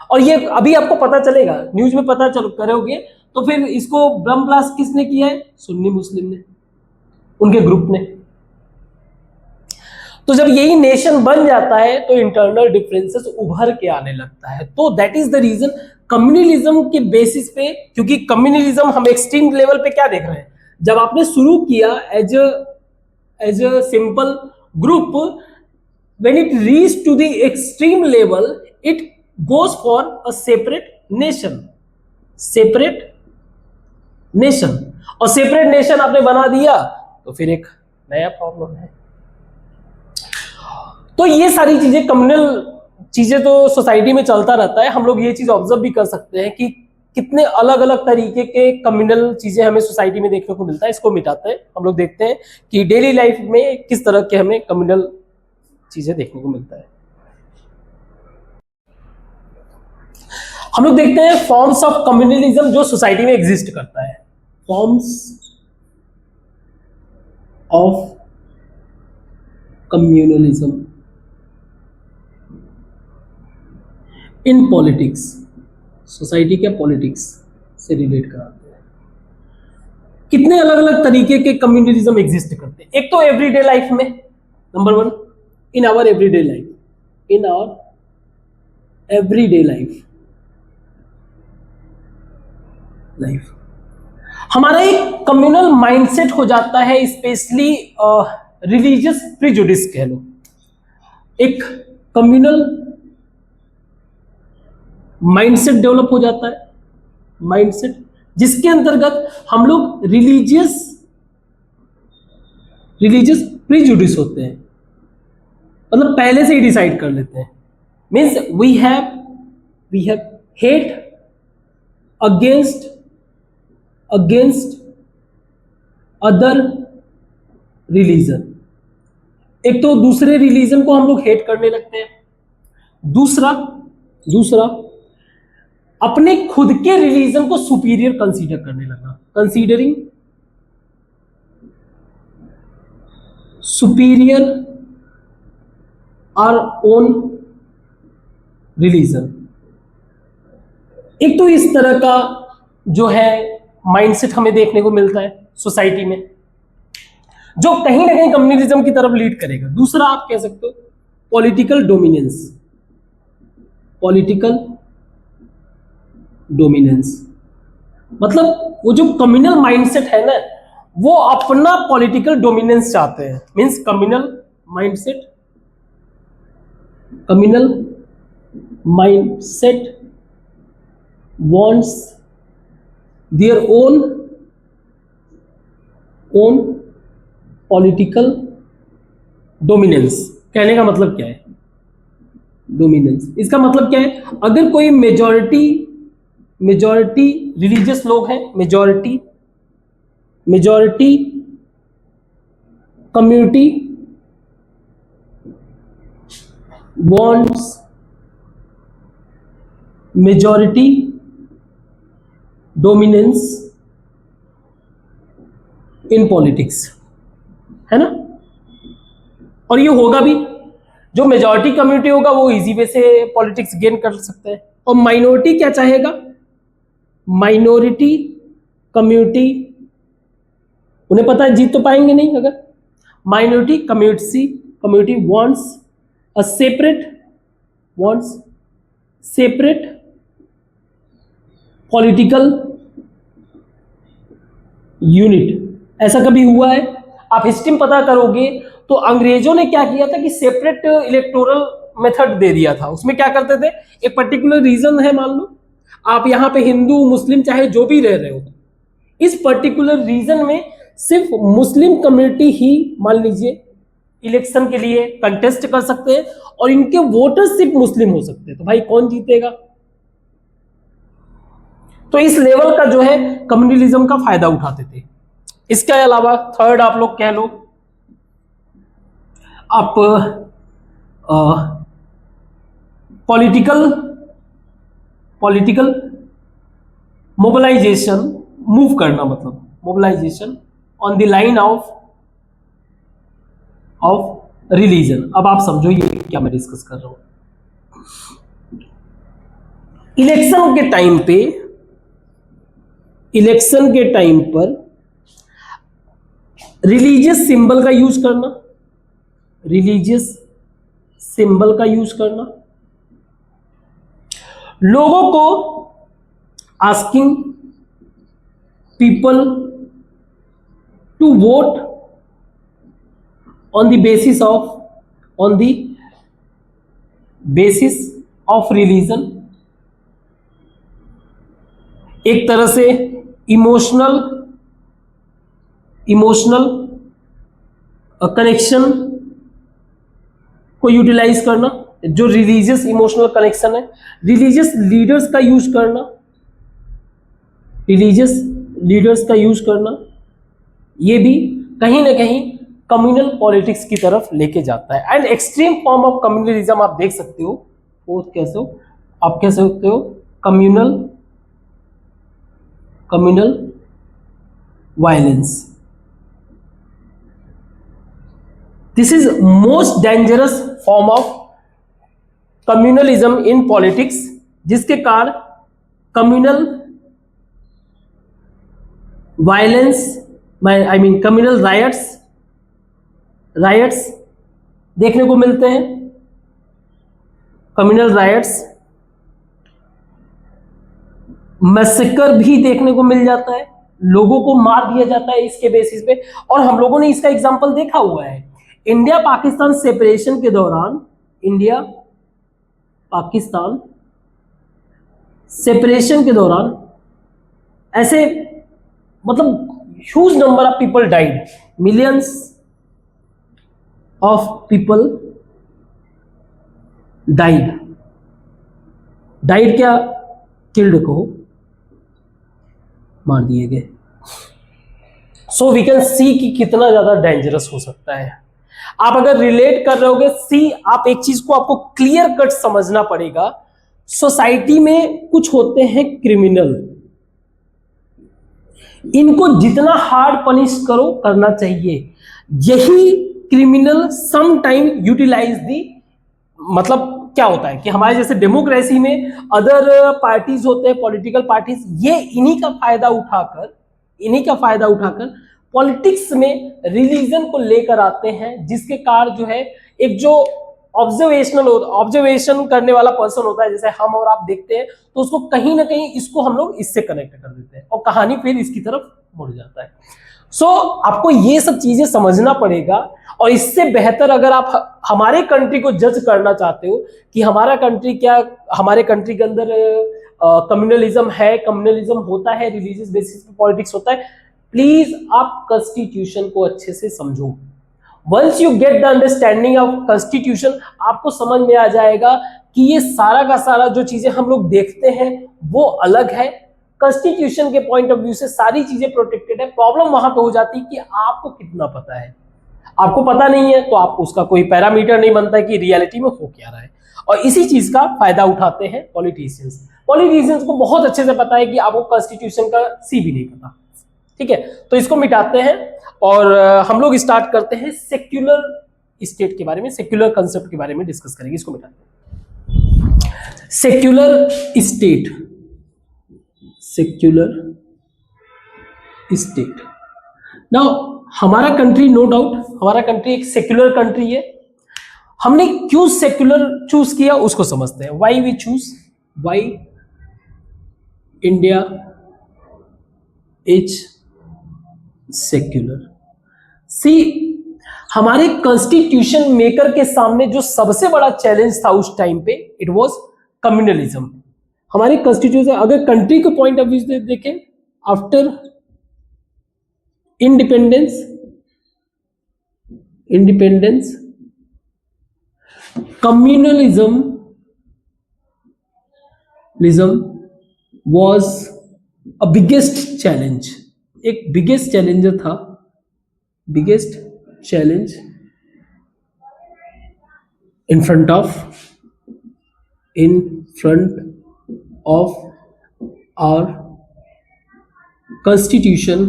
और ये अभी आपको पता चलेगा, न्यूज में पता चल करोगे तो फिर इसको बम ब्लास्ट किसने किया है? सुन्नी मुस्लिम ने, उनके ग्रुप ने। तो जब यही नेशन बन जाता है तो इंटरनल डिफरेंसेस उभर के आने लगता है। तो that is the reason communalism के बेसिस पे, क्योंकि कम्युनलिज्म हम एक्सट्रीम लेवल पे क्या देख रहे हैं, जब आपने शुरू किया as a simple group, when it reach to the extreme level it goes for a separate nation, separate nation, और सेपरेट नेशन आपने बना दिया तो फिर एक नया प्रॉब्लम है। तो ये सारी चीजें, कम्युनल चीजें तो सोसाइटी में चलता रहता है। हम लोग ये चीज ऑब्जर्व भी कर सकते हैं कि कितने अलग अलग तरीके के कम्युनल चीजें हमें सोसाइटी में देखने को मिलता है। इसको मिटाते हैं, हम लोग देखते हैं कि डेली लाइफ में किस तरह के हमें कम्युनल चीजें देखने को मिलता है। हम लोग देखते हैं फॉर्म्स ऑफ कम्युनलिज्म जो सोसाइटी में एग्जिस्ट करता है। Forms of communalism in politics, society के पॉलिटिक्स से रिलेट कराते हैं। कितने अलग अलग तरीके के कम्युनलिज्म एग्जिस्ट करते हैं। एक तो एवरीडे लाइफ में, number one, in our everyday life, in our everyday life हमारा एक कम्युनल माइंडसेट हो जाता है, स्पेशली रिलीजियस प्रिजुडिस कह लो। एक कम्युनल माइंडसेट डेवलप हो जाता है, माइंडसेट जिसके अंतर्गत हम लोग रिलीजियस प्रिजुडिस होते हैं, मतलब पहले से ही डिसाइड कर लेते हैं। Means we have hate against other religion. एक तो दूसरे रिलीजन को हम लोग हेट करने लगते हैं, दूसरा अपने खुद के रिलीजन को सुपीरियर कंसीडर करने लगना, considering superior our own religion. एक तो इस तरह का जो है माइंडसेट हमें देखने को मिलता है सोसाइटी में, जो कहीं ना कहीं कम्युनलिज्म की तरफ लीड करेगा। दूसरा आप कह सकते हो पॉलिटिकल डोमिनेंस, पॉलिटिकल डोमिनेंस मतलब वो जो कम्युनल माइंडसेट है ना, वो अपना पॉलिटिकल डोमिनेंस चाहते हैं। Means communal mindset wants their own political dominance. कहने का मतलब क्या है डोमिनेंस? इसका मतलब क्या है, अगर कोई मेजॉरिटी रिलीजियस लोग हैं, majority community wants majority dominance in politics, है ना। और ये होगा भी, जो मेजॉरिटी कम्युनिटी होगा वो इजी वे से पॉलिटिक्स गेन कर सकता है। और माइनॉरिटी क्या चाहेगा, माइनॉरिटी कम्युनिटी, उन्हें पता है जीत तो पाएंगे नहीं अगर। Minority community wants separate political unit. ऐसा कभी हुआ है? आप हिस्ट्री में पता करोगे तो अंग्रेजों ने क्या किया था कि सेपरेट इलेक्टोरल मेथड दे दिया था। उसमें क्या करते थे, एक पर्टिकुलर रीजन है, मान लो आप यहाँ पे हिंदू मुस्लिम चाहे जो भी रह रहे हो, इस पर्टिकुलर रीजन में सिर्फ मुस्लिम कम्युनिटी ही मान लीजिए इलेक्शन के लिए कंटेस्ट कर सकते हैं और इनके वोटर्स सिर्फ मुस्लिम हो सकते हैं। तो भाई कौन जीतेगा? तो इस लेवल का जो है कम्युनलिज्म का फायदा उठाते थे। इसके अलावा थर्ड आप लोग कह लो, आप पॉलिटिकल मोबिलाइजेशन मूव करना, मतलब mobilisation on the line of religion. अब आप समझो ये क्या मैं डिस्कस कर रहा हूं। इलेक्शन के टाइम पर रिलीजियस सिंबल का यूज करना, लोगों को asking people to vote on the basis of religion, एक तरह से इमोशनल कनेक्शन को यूटिलाइज करना, जो रिलीजियस इमोशनल कनेक्शन है, रिलीजियस लीडर्स का यूज करना, ये भी कहीं ना कहीं कम्युनल पॉलिटिक्स की तरफ लेके जाता है। And extreme form of communalism आप देख सकते हो, वो कैसे हो, आप कह सकते हो communal violence. This is most dangerous form of communalism in politics, जिसके कारण communal violence, I mean communal riots देखने को मिलते हैं। कम्युनल रायट्स, मैसेकर भी देखने को मिल जाता है, लोगों को मार दिया जाता है इसके बेसिस पे। और हम लोगों ने इसका एग्जांपल देखा हुआ है इंडिया पाकिस्तान सेपरेशन के दौरान। इंडिया पाकिस्तान सेपरेशन के दौरान ऐसे मतलब huge number of people died, millions of people died क्या, किल्ड को मार दिए गए। सो वी कैन सी कि कितना ज्यादा डेंजरस हो सकता है। आप अगर रिलेट कर रहे होगे, सी आप एक चीज को आपको क्लियर कट समझना पड़ेगा। सोसाइटी में कुछ होते हैं क्रिमिनल, इनको जितना हार्ड पनिश करो करना चाहिए। यही क्रिमिनल सम टाइम यूटिलाइज दी, मतलब क्या होता है कि हमारे जैसे डेमोक्रेसी में अदर पार्टीज होते हैं, पॉलिटिकल पार्टीज, ये इन्हीं का फायदा उठाकर पॉलिटिक्स में रिलीजन को लेकर आते हैं, जिसके कारण जो है एक जो ऑब्जर्वेशन करने वाला पर्सन होता है, जैसे हम और आप देखते हैं, तो उसको कहीं ना कहीं इसको हम लोग इससे कनेक्ट कर देते हैं और कहानी फिर इसकी तरफ मुड़ जाता है। सो आपको ये सब चीजें समझना पड़ेगा। और इससे बेहतर अगर आप हमारे कंट्री को जज करना चाहते हो कि हमारे कंट्री के अंदर कम्युनलिज्म है, कम्युनलिज्म होता है, रिलीजियस बेसिस पे पॉलिटिक्स होता है, प्लीज आप कॉन्स्टिट्यूशन को अच्छे से समझो। Once you get the understanding of constitution, आपको समझ में आ जाएगा कि ये सारा का सारा जो चीजें हम लोग देखते हैं वो अलग है। कॉन्स्टिट्यूशन के पॉइंट ऑफ व्यू से सारी चीजें प्रोटेक्टेड है। प्रॉब्लम वहां पे हो जाती है कि आपको कितना पता है। आपको पता नहीं है तो आपको उसका कोई पैरामीटर नहीं बनता है कि रियलिटी में हो क्या रहा है। और इसी चीज का फायदा उठाते हैं पॉलिटिशियंस को बहुत अच्छे से पता है कि आपको कॉन्स्टिट्यूशन का सी भी नहीं पता। ठीक है, तो इसको मिटाते हैं और हम लोग स्टार्ट करते हैं सेक्युलर स्टेट के बारे में, सेक्युलर कंसेप्ट के बारे में डिस्कस करेंगे। इसको मिटाते हैं। Secular state. नाउ हमारा कंट्री, नो डाउट हमारा कंट्री एक सेक्युलर कंट्री है। हमने क्यों सेक्युलर चूज किया उसको समझते हैं। Why India is secular. See, हमारे कॉन्स्टिट्यूशन मेकर के सामने जो सबसे बड़ा चैलेंज था उस टाइम पे, इट वाज कम्युनलिज्म। हमारे कॉन्स्टिट्यूशन, अगर कंट्री के पॉइंट ऑफ व्यू से देखें, after independence communalism was a biggest challenge. एक बिगेस्ट चैलेंजर था, biggest challenge in front of our constitution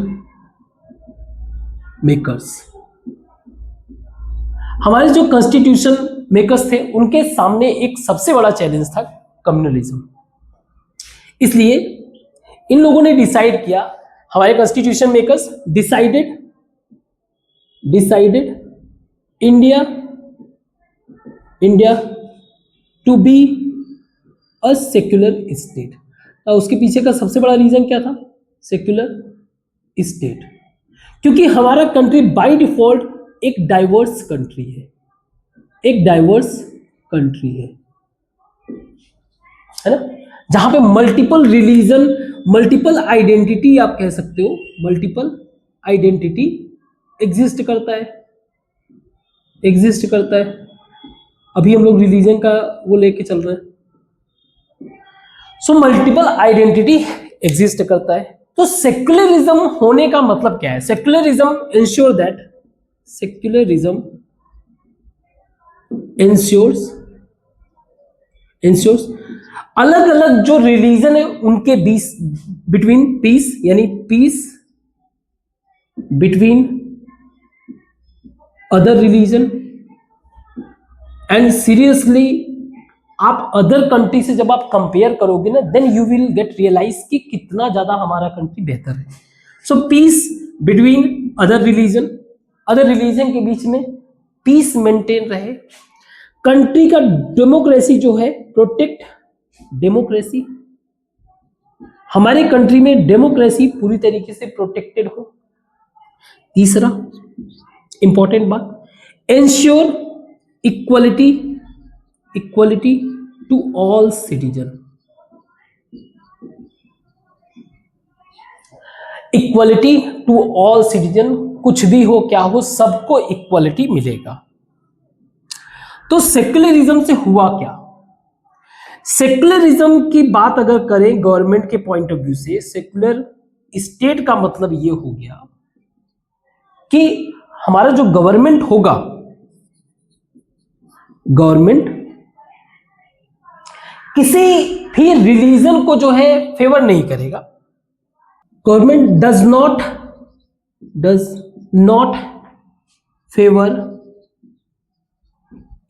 makers। हमारे जो कॉन्स्टिट्यूशन मेकर्स थे उनके सामने एक सबसे बड़ा चैलेंज था कम्युनलिज्म। इसलिए इन लोगों ने डिसाइड किया, हमारे constitution makers decided India to be a secular state. उसके पीछे का सबसे बड़ा रीजन क्या था? Secular state. क्योंकि हमारा कंट्री बाय डिफॉल्ट एक डाइवर्स कंट्री है, है ना, जहां पे मल्टीपल रिलीजन, मल्टीपल आइडेंटिटी, आप कह सकते हो मल्टीपल आइडेंटिटी एग्जिस्ट करता है। अभी हम लोग रिलीजन का वो लेके चल रहे हैं। सो मल्टीपल आइडेंटिटी एग्जिस्ट करता है। तो सेक्युलरिज्म होने का मतलब क्या है? सेक्युलरिज्म इंश्योर्स अलग अलग जो रिलीजन है उनके बीच बिटवीन पीस, यानी peace between other religion. And seriously, आप अदर कंट्री से जब आप कंपेयर करोगे ना, then you will get realise कि कितना ज्यादा हमारा कंट्री बेहतर है। So peace between other religion के बीच में पीस मेंटेन रहे। कंट्री का डेमोक्रेसी जो है, प्रोटेक्ट डेमोक्रेसी, हमारे कंट्री में डेमोक्रेसी पूरी तरीके से प्रोटेक्टेड हो। तीसरा इंपॉर्टेंट बात, ensure equality to all citizen. Equality to all citizen, कुछ भी हो क्या हो, सबको इक्वलिटी मिलेगा। तो सेक्युलरिज्म से हुआ क्या? सेक्युलरिज्म की बात अगर करें गवर्नमेंट के पॉइंट ऑफ व्यू से, सेक्युलर स्टेट का मतलब यह हो गया कि हमारा जो गवर्नमेंट होगा, गवर्नमेंट किसी भी रिलीजन को जो है फेवर नहीं करेगा। Government does not favour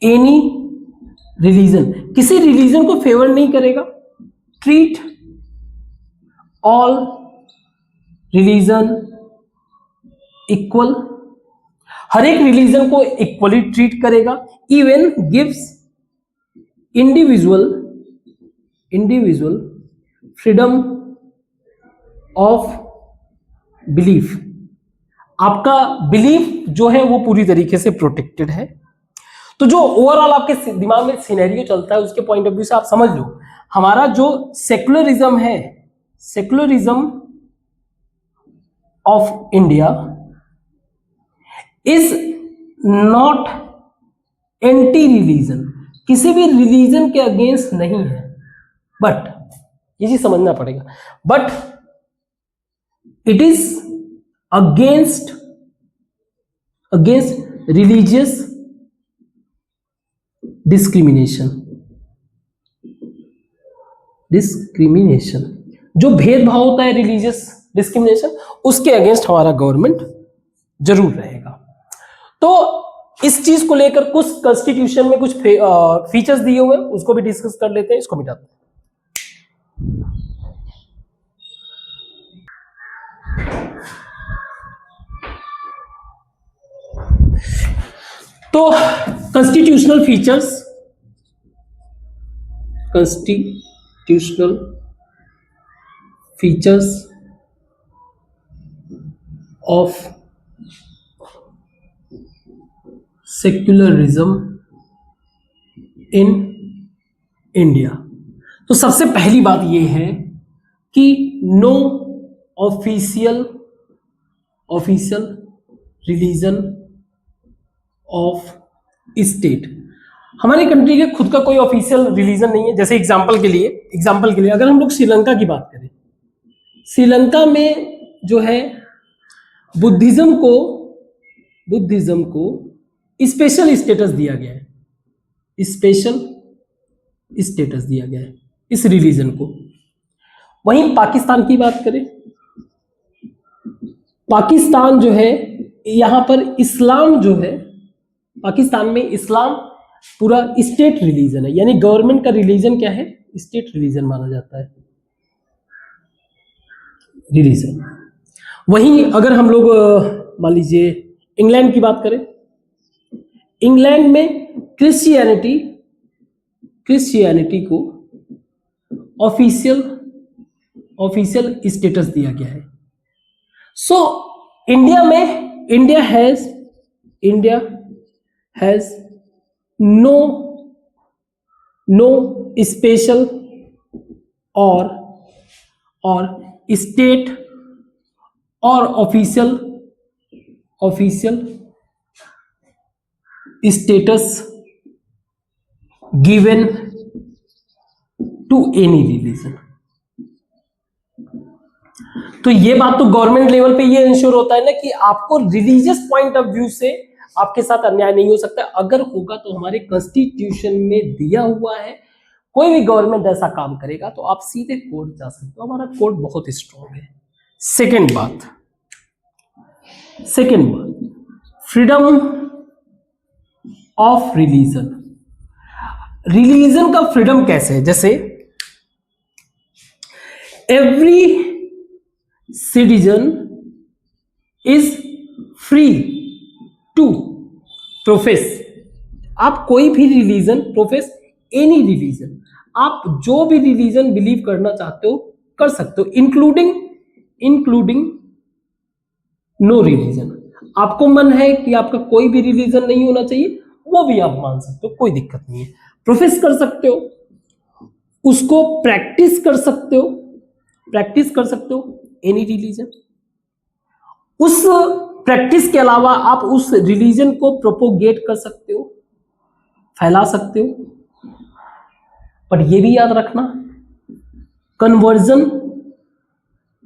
any religion, किसी रिलीजन को फेवर नहीं करेगा। ट्रीट ऑल रिलीजन इक्वल, हर एक रिलीजन को इक्वली ट्रीट करेगा। Even gives individual freedom of belief, आपका बिलीफ जो है वो पूरी तरीके से प्रोटेक्टेड है। तो जो ओवरऑल आपके दिमाग में सिनेरियो चलता है उसके पॉइंट ऑफ व्यू से आप समझ लो, हमारा जो सेक्युलरिज्म है, secularism of India is not anti religion, किसी भी रिलीजन के अगेंस्ट नहीं है। बट ये चीज समझना पड़ेगा, but it is against religious discrimination, जो भेदभाव होता है रिलीजियस डिस्क्रिमिनेशन, उसके अगेंस्ट हमारा गवर्नमेंट जरूर रहेगा। तो इस चीज को लेकर कुछ कॉन्स्टिट्यूशन में कुछ फीचर्स दिए हुए हैं, उसको भी डिस्कस कर लेते हैं, इसको मिटाते हैं। तो constitutional features of secularism in India. तो सबसे पहली बात यह है कि no official religion of state. हमारी कंट्री के खुद का कोई ऑफिशियल रिलीजन नहीं है। जैसे एग्जांपल के लिए अगर हम लोग श्रीलंका की बात करें, श्रीलंका में जो है बुद्धिज्म को स्पेशल स्टेटस दिया गया है, स्पेशल स्टेटस दिया गया है इस रिलीजन को। वहीं पाकिस्तान की बात करें, पाकिस्तान जो है यहां पर इस्लाम जो है, पाकिस्तान में इस्लाम पूरा स्टेट रिलीजन है, यानी गवर्नमेंट का रिलीजन क्या है, स्टेट रिलीजन माना जाता है, रिलीजन। वहीं अगर हम लोग मान लीजिए इंग्लैंड की बात करें, इंग्लैंड में क्रिश्चियनिटी को ऑफिशियल स्टेटस दिया गया है। So India has no special और स्टेट और official status given to any religion. तो ये बात तो गवर्नमेंट लेवल पे ये इंश्योर होता है ना कि आपको रिलीजियस पॉइंट ऑफ व्यू से आपके साथ अन्याय नहीं हो सकता। अगर होगा तो हमारे कॉन्स्टिट्यूशन में दिया हुआ है, कोई भी गवर्नमेंट ऐसा काम करेगा तो आप सीधे कोर्ट जा सकते हो। हमारा कोर्ट बहुत स्ट्रॉन्ग है। सेकेंड बात, फ्रीडम ऑफ रिलीजन का फ्रीडम कैसे है? जैसे every citizen is free to profess. आप कोई भी रिलीजन प्रोफेस, एनी रिलीजन, आप जो भी रिलीजन बिलीव करना चाहते हो कर सकते हो, इंक्लूडिंग नो रिलीजन। आपको मन है कि आपका कोई भी रिलीजन नहीं होना चाहिए, वो भी आप मान सकते हो, कोई दिक्कत नहीं है। प्रोफेस कर सकते हो, उसको प्रैक्टिस कर सकते हो एनी रिलीजन। उस प्रैक्टिस के अलावा आप उस रिलीजन को प्रोपोगेट कर सकते हो, फैला सकते हो। पर यह भी याद रखना, कन्वर्जन,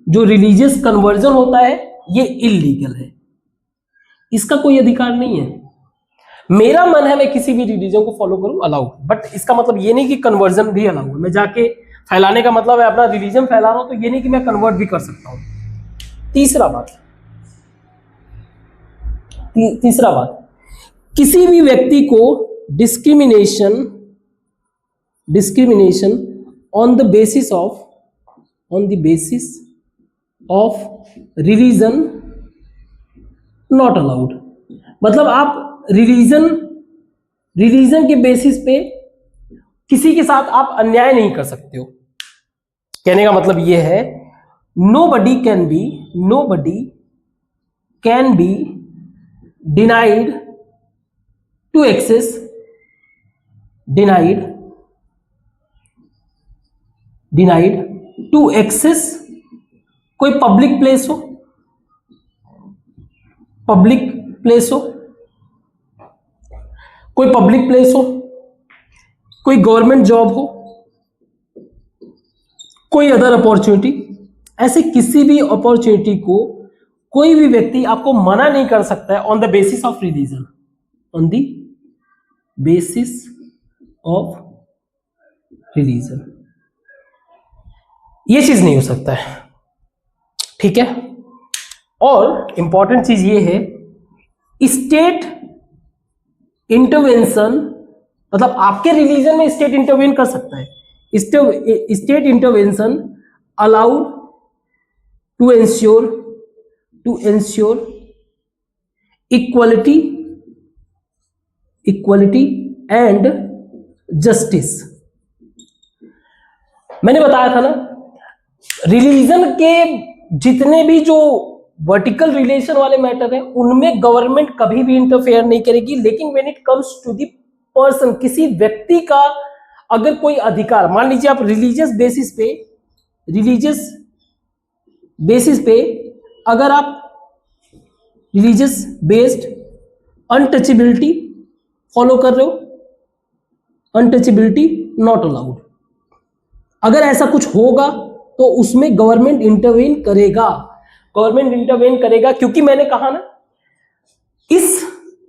जो रिलीजियस कन्वर्जन होता है ये इल्लीगल है, इसका कोई अधिकार नहीं है। मेरा मन है मैं किसी भी रिलीजन को फॉलो करूं, अलाउ, बट इसका मतलब ये नहीं कि कन्वर्जन भी अलाउ है। मैं जाके फैलाने का मतलब है अपना रिलीजन फैला रहा हूं, तो ये नहीं कि मैं कन्वर्ट भी कर सकता हूं। तीसरा बात, किसी भी व्यक्ति को discrimination on the basis of religion not allowed. मतलब आप रिलीजन के बेसिस पे किसी के साथ आप अन्याय नहीं कर सकते हो। कहने का मतलब यह है, nobody can be denied to access कोई पब्लिक प्लेस हो, कोई गवर्नमेंट जॉब हो, कोई अदर अपॉर्चुनिटी, ऐसे किसी भी अपॉर्चुनिटी को कोई भी व्यक्ति आपको मना नहीं कर सकता है on the basis of religion, ये चीज नहीं हो सकता है, ठीक है। और इंपॉर्टेंट चीज ये है, स्टेट इंटरवेंशन, मतलब आपके रिलीजन में स्टेट इंटरवेन कर सकता है। State intervention allowed to ensure equality and justice. मैंने बताया था ना, रिलीजन के जितने भी जो वर्टिकल रिलेशन वाले मैटर है उनमें गवर्नमेंट कभी भी इंटरफेयर नहीं करेगी, लेकिन when it comes to the person, किसी व्यक्ति का अगर कोई अधिकार, मान लीजिए आप रिलीजियस बेसिस पे अगर आप रिलीजियस बेस्ड अनटचेबिलिटी फॉलो कर रहे हो, अनटचेबिलिटी नॉट अलाउड, अगर ऐसा कुछ होगा तो उसमें गवर्नमेंट इंटरवेन करेगा, क्योंकि मैंने कहा ना इस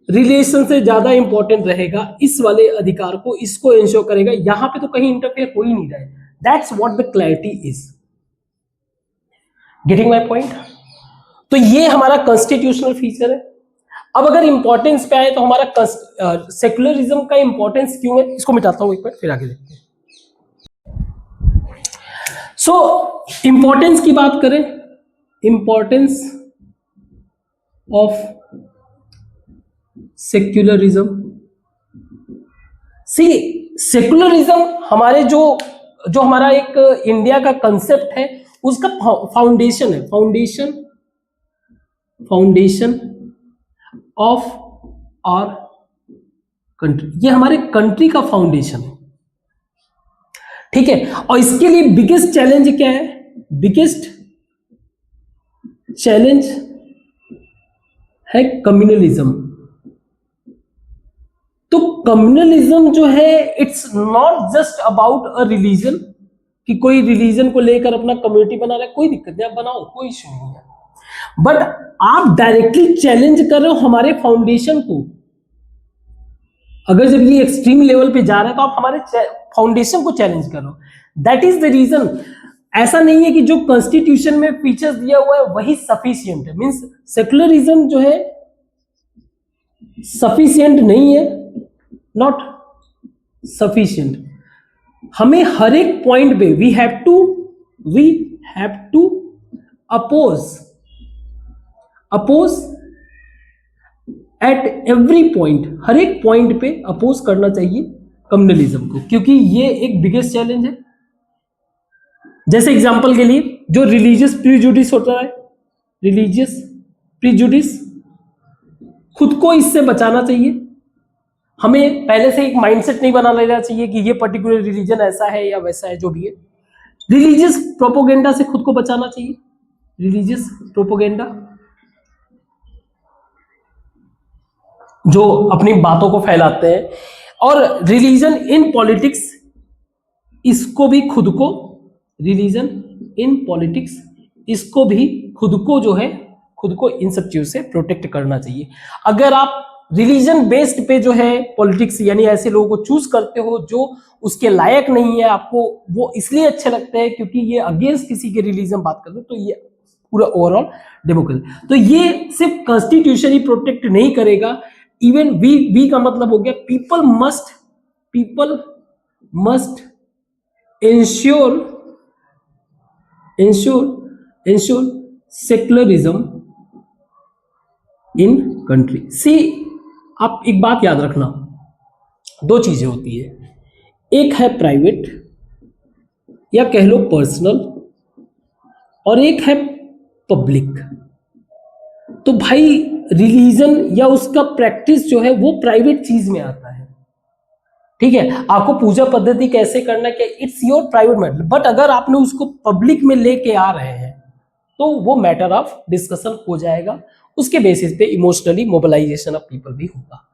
रिलेशन से ज्यादा इंपॉर्टेंट रहेगा इस वाले अधिकार को, इसको इंश्योर करेगा, यहां पे तो कहीं इंटरफेयर हो ही नहीं रहा है। That's what the clarity is, getting my point. तो ये हमारा कॉन्स्टिट्यूशनल फीचर है। अब अगर इंपॉर्टेंस पे आए तो हमारा सेक्युलरिज्म का इंपॉर्टेंस क्यों है, इसको मिटाता हूं एक बार फिर आगे देखते हैं। सो इंपॉर्टेंस की बात करें, इंपॉर्टेंस ऑफ सेक्युलरिज्म, सी सेक्युलरिज्म हमारे जो हमारा एक इंडिया का कंसेप्ट है उसका फाउंडेशन है, फाउंडेशन ऑफ आवर कंट्री, ये हमारे कंट्री का फाउंडेशन है, ठीक है। और इसके लिए बिगेस्ट चैलेंज क्या है, बिगेस्ट चैलेंज है कम्युनलिज्म। तो कम्युनलिज्म जो है it's not just about a religion, कि कोई रिलीजन को लेकर अपना कम्युनिटी बना रहा है, कोई दिक्कत नहीं, आप बनाओ, कोई इश्यू नहीं है, बट आप डायरेक्टली चैलेंज कर रहे हो हमारे फाउंडेशन को। अगर जब ये एक्सट्रीम लेवल पे जा रहा है तो आप हमारे फाउंडेशन को चैलेंज कर रहे हो। That is the reason. ऐसा नहीं है कि जो कॉन्स्टिट्यूशन में फीचर्स दिया हुआ है वही सफिशिएंट है, मींस सेक्युलरिज्म जो है सफिशिएंट नहीं है, नॉट सफिशिएंट। हमें हर एक पॉइंट पे we have to oppose at every point, हर एक पॉइंट पे अपोज करना चाहिए कम्युनलिज्म को, क्योंकि ये एक बिगेस्ट चैलेंज है। जैसे एग्जांपल के लिए जो रिलीजियस प्रीजुडिस होता है, रिलीजियस प्रीजुडिस, खुद को इससे बचाना चाहिए। हमें पहले से एक माइंडसेट नहीं बना लेना चाहिए कि ये पर्टिकुलर रिलीजन ऐसा है या वैसा है, जो भी है। रिलीजियस प्रोपोगेंडा से खुद को बचाना चाहिए, रिलीजियस प्रोपोगेंडा जो अपनी बातों को फैलाते हैं, और रिलीजन इन पॉलिटिक्स, इसको भी खुद को, रिलीजन इन पॉलिटिक्स, इसको भी खुद को जो है, खुद को इन सब चीजों से प्रोटेक्ट करना चाहिए। अगर आप रिलीजन बेस्ड पे जो है पॉलिटिक्स, यानी ऐसे लोगों को चूज करते हो जो उसके लायक नहीं है, आपको वो इसलिए अच्छे लगते हैं क्योंकि ये अगेंस्ट किसी के रिलीजन बात करते हो, तो ये पूरा ओवरऑल डेमोक्रेसी, तो ये सिर्फ कॉन्स्टिट्यूशन ही प्रोटेक्ट नहीं करेगा, इवन वी का मतलब हो गया people must ensure secularism in country. See, आप एक बात याद रखना, दो चीजें होती है, एक है प्राइवेट या कह लो पर्सनल, और एक है पब्लिक। तो भाई रिलीजन या उसका प्रैक्टिस जो है वो प्राइवेट चीज में आता है, ठीक है। आपको पूजा पद्धति कैसे करना, क्या, it's your private matter, but अगर आपने उसको पब्लिक में लेके आ रहे हैं तो वो मैटर ऑफ डिस्कशन हो जाएगा, उसके बेसिस पे इमोशनली मोबिलाइजेशन ऑफ पीपल भी होगा।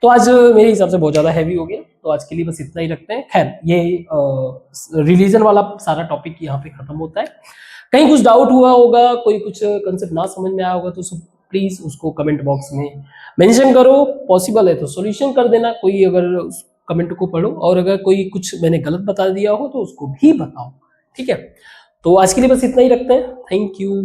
तो आज मेरे हिसाब से बहुत ज्यादा हैवी हो गया, तो आज के लिए बस इतना ही रखते हैं। खैर, ये रिलीजन वाला सारा टॉपिक यहाँ पे खत्म होता है। कहीं कुछ डाउट हुआ होगा, कोई कुछ कंसेप्ट ना समझ में आया होगा, तो प्लीज उसको कमेंट बॉक्स में मेंशन करो, पॉसिबल है तो सॉल्यूशन कर देना, कोई अगर उस कमेंट को पढ़ो, और अगर कोई कुछ मैंने गलत बता दिया हो तो उसको भी बताओ, ठीक है। तो आज के लिए बस इतना ही रखते हैं। Thank you.